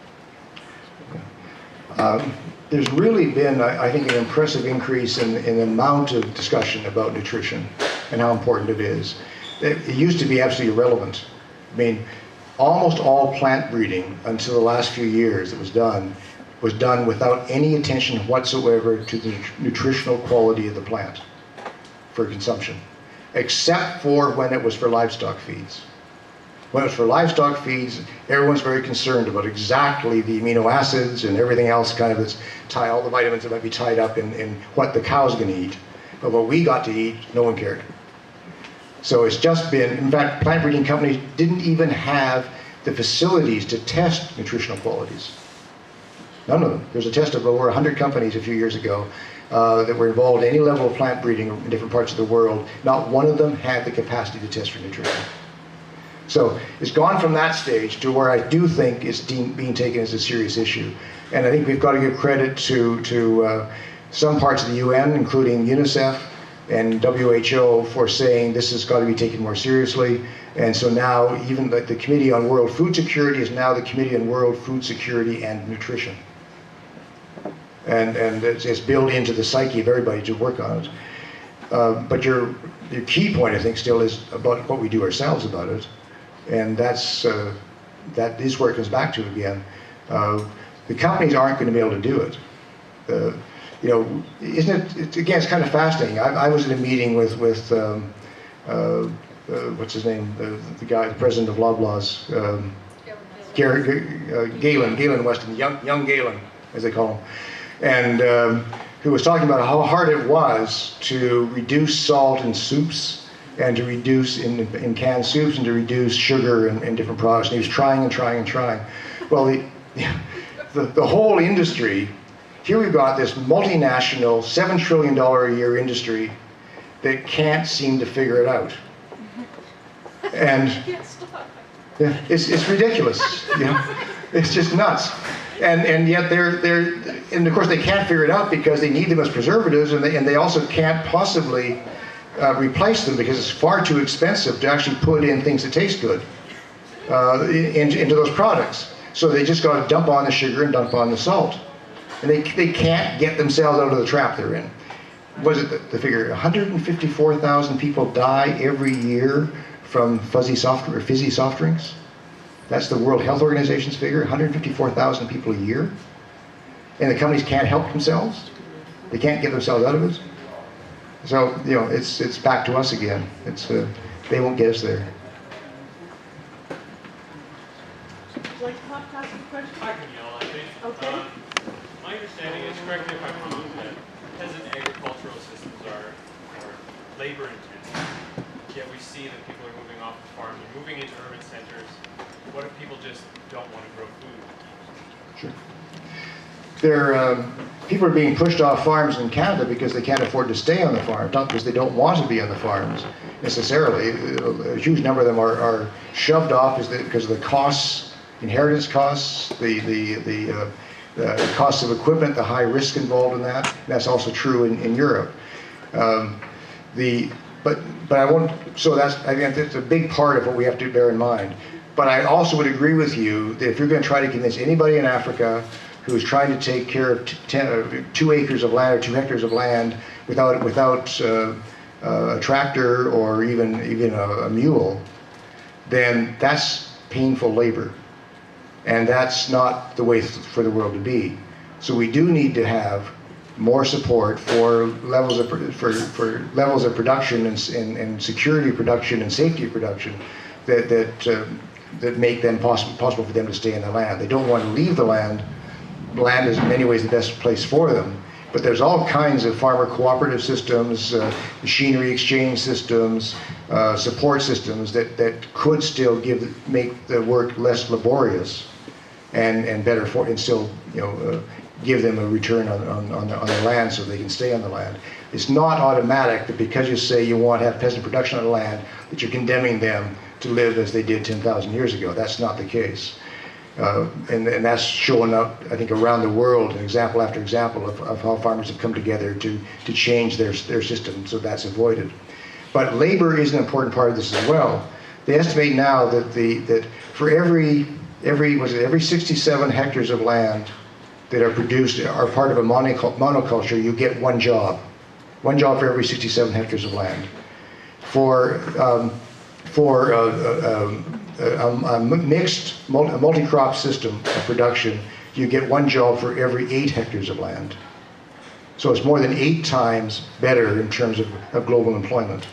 There's really been, I think, an impressive increase in the amount of discussion about nutrition and how important it is. It used to be absolutely irrelevant. I mean, almost all plant breeding until the last few years that was done without any attention whatsoever to the nutritional quality of the plant for consumption, except for when it was for livestock feeds. When it was for livestock feeds, everyone's very concerned about exactly the amino acids and everything else kind of that's all the vitamins that might be tied up in what the cow's going to eat. But what we got to eat, no one cared. So it's just been, in fact, plant breeding companies didn't even have the facilities to test nutritional qualities. None of them. There's a test of over 100 companies a few years ago that were involved in any level of plant breeding in different parts of the world. Not one of them had the capacity to test for nutrition. So it's gone from that stage to where I do think it's being taken as a serious issue. And I think we've got to give credit to some parts of the UN, including UNICEF and WHO, for saying this has got to be taken more seriously. And so now even the Committee on World Food Security is now the Committee on World Food Security and Nutrition. And it's built into the psyche of everybody to work on it. But your key point, I think, still is about what we do ourselves about it. And that is where it comes back to again. The companies aren't going to be able to do it. Isn't it? Again, it's kind of fascinating. I was in a meeting with what's his name? The guy, the president of Loblaws, Galen Weston, young Galen, as they call him, and who was talking about how hard it was to reduce salt in soups and to reduce in canned soups and to reduce sugar in different products. And he was trying and trying and trying. Well, the whole industry, here we've got this multinational, $7 trillion a year industry that can't seem to figure it out. And yeah, it's ridiculous. It's just nuts. And yet and of course they can't figure it out because they need them as preservatives, and they also can't possibly replace them because it's far too expensive to actually put in things that taste good into those products. So they just got to dump on the sugar and dump on the salt. And they can't get themselves out of the trap they're in. Was it the figure? 154,000 people die every year from fizzy soft drinks. That's the World Health Organization's figure. 154,000 people a year. And the companies can't help themselves. They can't get themselves out of it. So it's back to us again. They won't get us there. Would you like to ask a question? I can yell, I think. Okay. My understanding is, correct me if I'm wrong, that peasant agricultural systems are labor intensive. Yet we see that people are moving off the farm, they're moving into urban centers. What if people just don't want to grow food? Sure. People are being pushed off farms in Canada because they can't afford to stay on the farm, not because they don't want to be on the farms necessarily. A huge number of them are shoved off because of the costs, inheritance costs, the cost of equipment, the high risk involved in that. That's also true in Europe. But I won't. So I think that's a big part of what we have to bear in mind. But I also would agree with you that if you're going to try to convince anybody in Africa who is trying to take care of 2 acres of land or 2 hectares of land without a tractor or even a mule, then that's painful labor. And that's not the way for the world to be. So we do need to have more support for levels of production and security of production and safety of production that make them possible for them to stay in the land. They don't want to leave the land. Land is in many ways the best place for them. But there's all kinds of farmer cooperative systems, machinery exchange systems, support systems that could still make the work less laborious and better for, and still give them a return on the land so they can stay on the land. It's not automatic that because you say you want to have peasant production on the land that you're condemning them to live as they did 10,000 years ago. That's not the case. And that's showing up, I think, around the world, example after example of how farmers have come together to change their system, so that's avoided. But labor is an important part of this as well. They estimate now that for every 67 hectares of land that are part of a monoculture, you get one job. One job for every 67 hectares of land. For a multi-crop system of production, you get one job for every 8 hectares of land. So it's more than 8 times better in terms of global employment.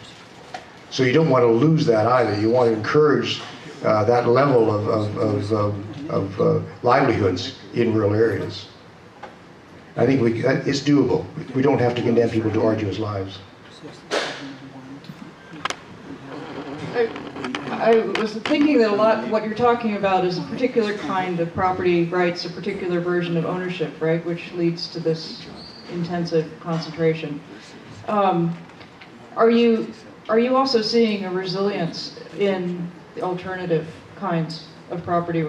So you don't want to lose that either. You want to encourage that level of livelihoods in rural areas. I think it's doable. We don't have to condemn people to arduous lives. I was thinking that a lot what you're talking about is a particular kind of property rights, a particular version of ownership, right, which leads to this intensive concentration. Are you also seeing a resilience in the alternative kinds of property,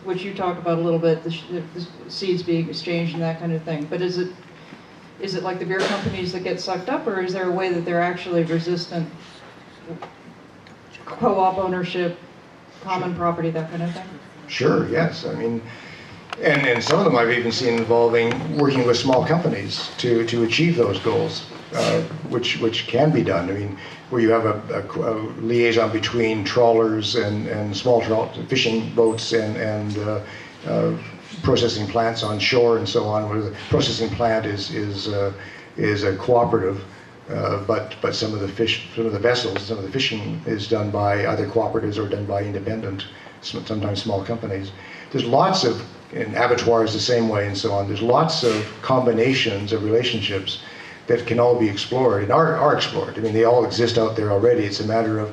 which you talk about a little bit, the seeds being exchanged and that kind of thing? But is it like the beer companies that get sucked up, or is there a way that they're actually resistant? Co-op ownership, common property, that kind of thing? Sure, yes. I mean, and some of them I've even seen involving working with small companies to achieve those goals, which can be done. I mean, where you have a liaison between trawlers and small fishing boats and processing plants on shore and so on, where the processing plant is a cooperative. But some of the vessels, some of the fishing is done by either cooperatives or done by independent, sometimes small companies. There's lots of, and abattoirs the same way and so on, there's lots of combinations of relationships that can all be explored and are explored. I mean, they all exist out there already. It's a matter of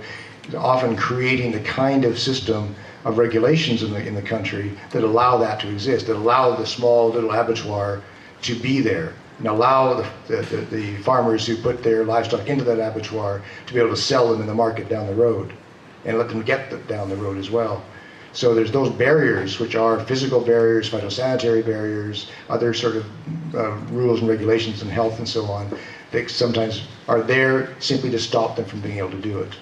often creating the kind of system of regulations in the country that allow that to exist, that allow the small little abattoir to be there, and allow the farmers who put their livestock into that abattoir to be able to sell them in the market down the road, and let them get them down the road as well. So there's those barriers, which are physical barriers, phytosanitary barriers, other sort of rules and regulations and health and so on, that sometimes are there simply to stop them from being able to do it.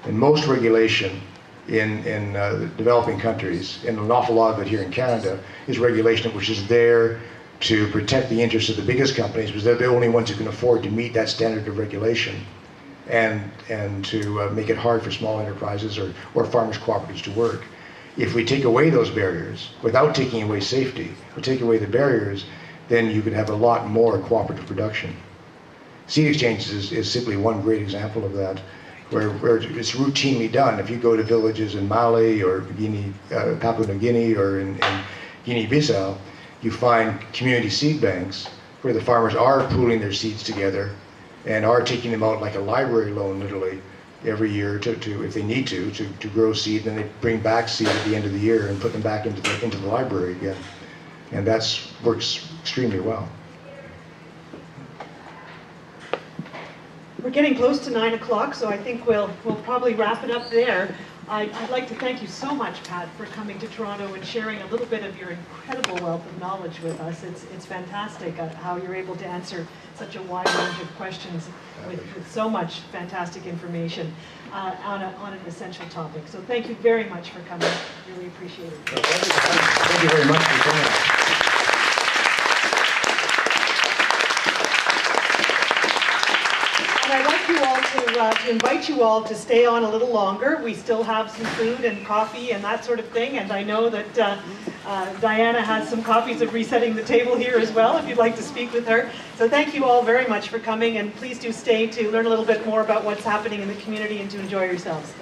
And most regulation in developing countries, and an awful lot of it here in Canada, is regulation which is there to protect the interests of the biggest companies, because they're the only ones who can afford to meet that standard of regulation, and to make it hard for small enterprises or farmers' cooperatives to work. If we take away those barriers, without taking away safety, or take away the barriers, then you could have a lot more cooperative production. Seed exchanges is simply one great example of that, where it's routinely done. If you go to villages in Mali or Papua New Guinea or in Guinea-Bissau, you find community seed banks where the farmers are pooling their seeds together and are taking them out like a library loan, literally, every year to if they need to grow seed. Then they bring back seed at the end of the year and put them back into the library again. And that works extremely well. We're getting close to 9 o'clock, so I think we'll probably wrap it up there. I'd like to thank you so much, Pat, for coming to Toronto and sharing a little bit of your incredible wealth of knowledge with us. It's fantastic how you're able to answer such a wide range of questions with so much fantastic information on an essential topic. So thank you very much for coming. Really appreciate it. Thank you very much for coming. And I'd like you all to invite you all to stay on a little longer. We still have some food and coffee and that sort of thing, and I know that Diana has some copies of Resetting the Table here as well, if you'd like to speak with her. So thank you all very much for coming, and please do stay to learn a little bit more about what's happening in the community and to enjoy yourselves.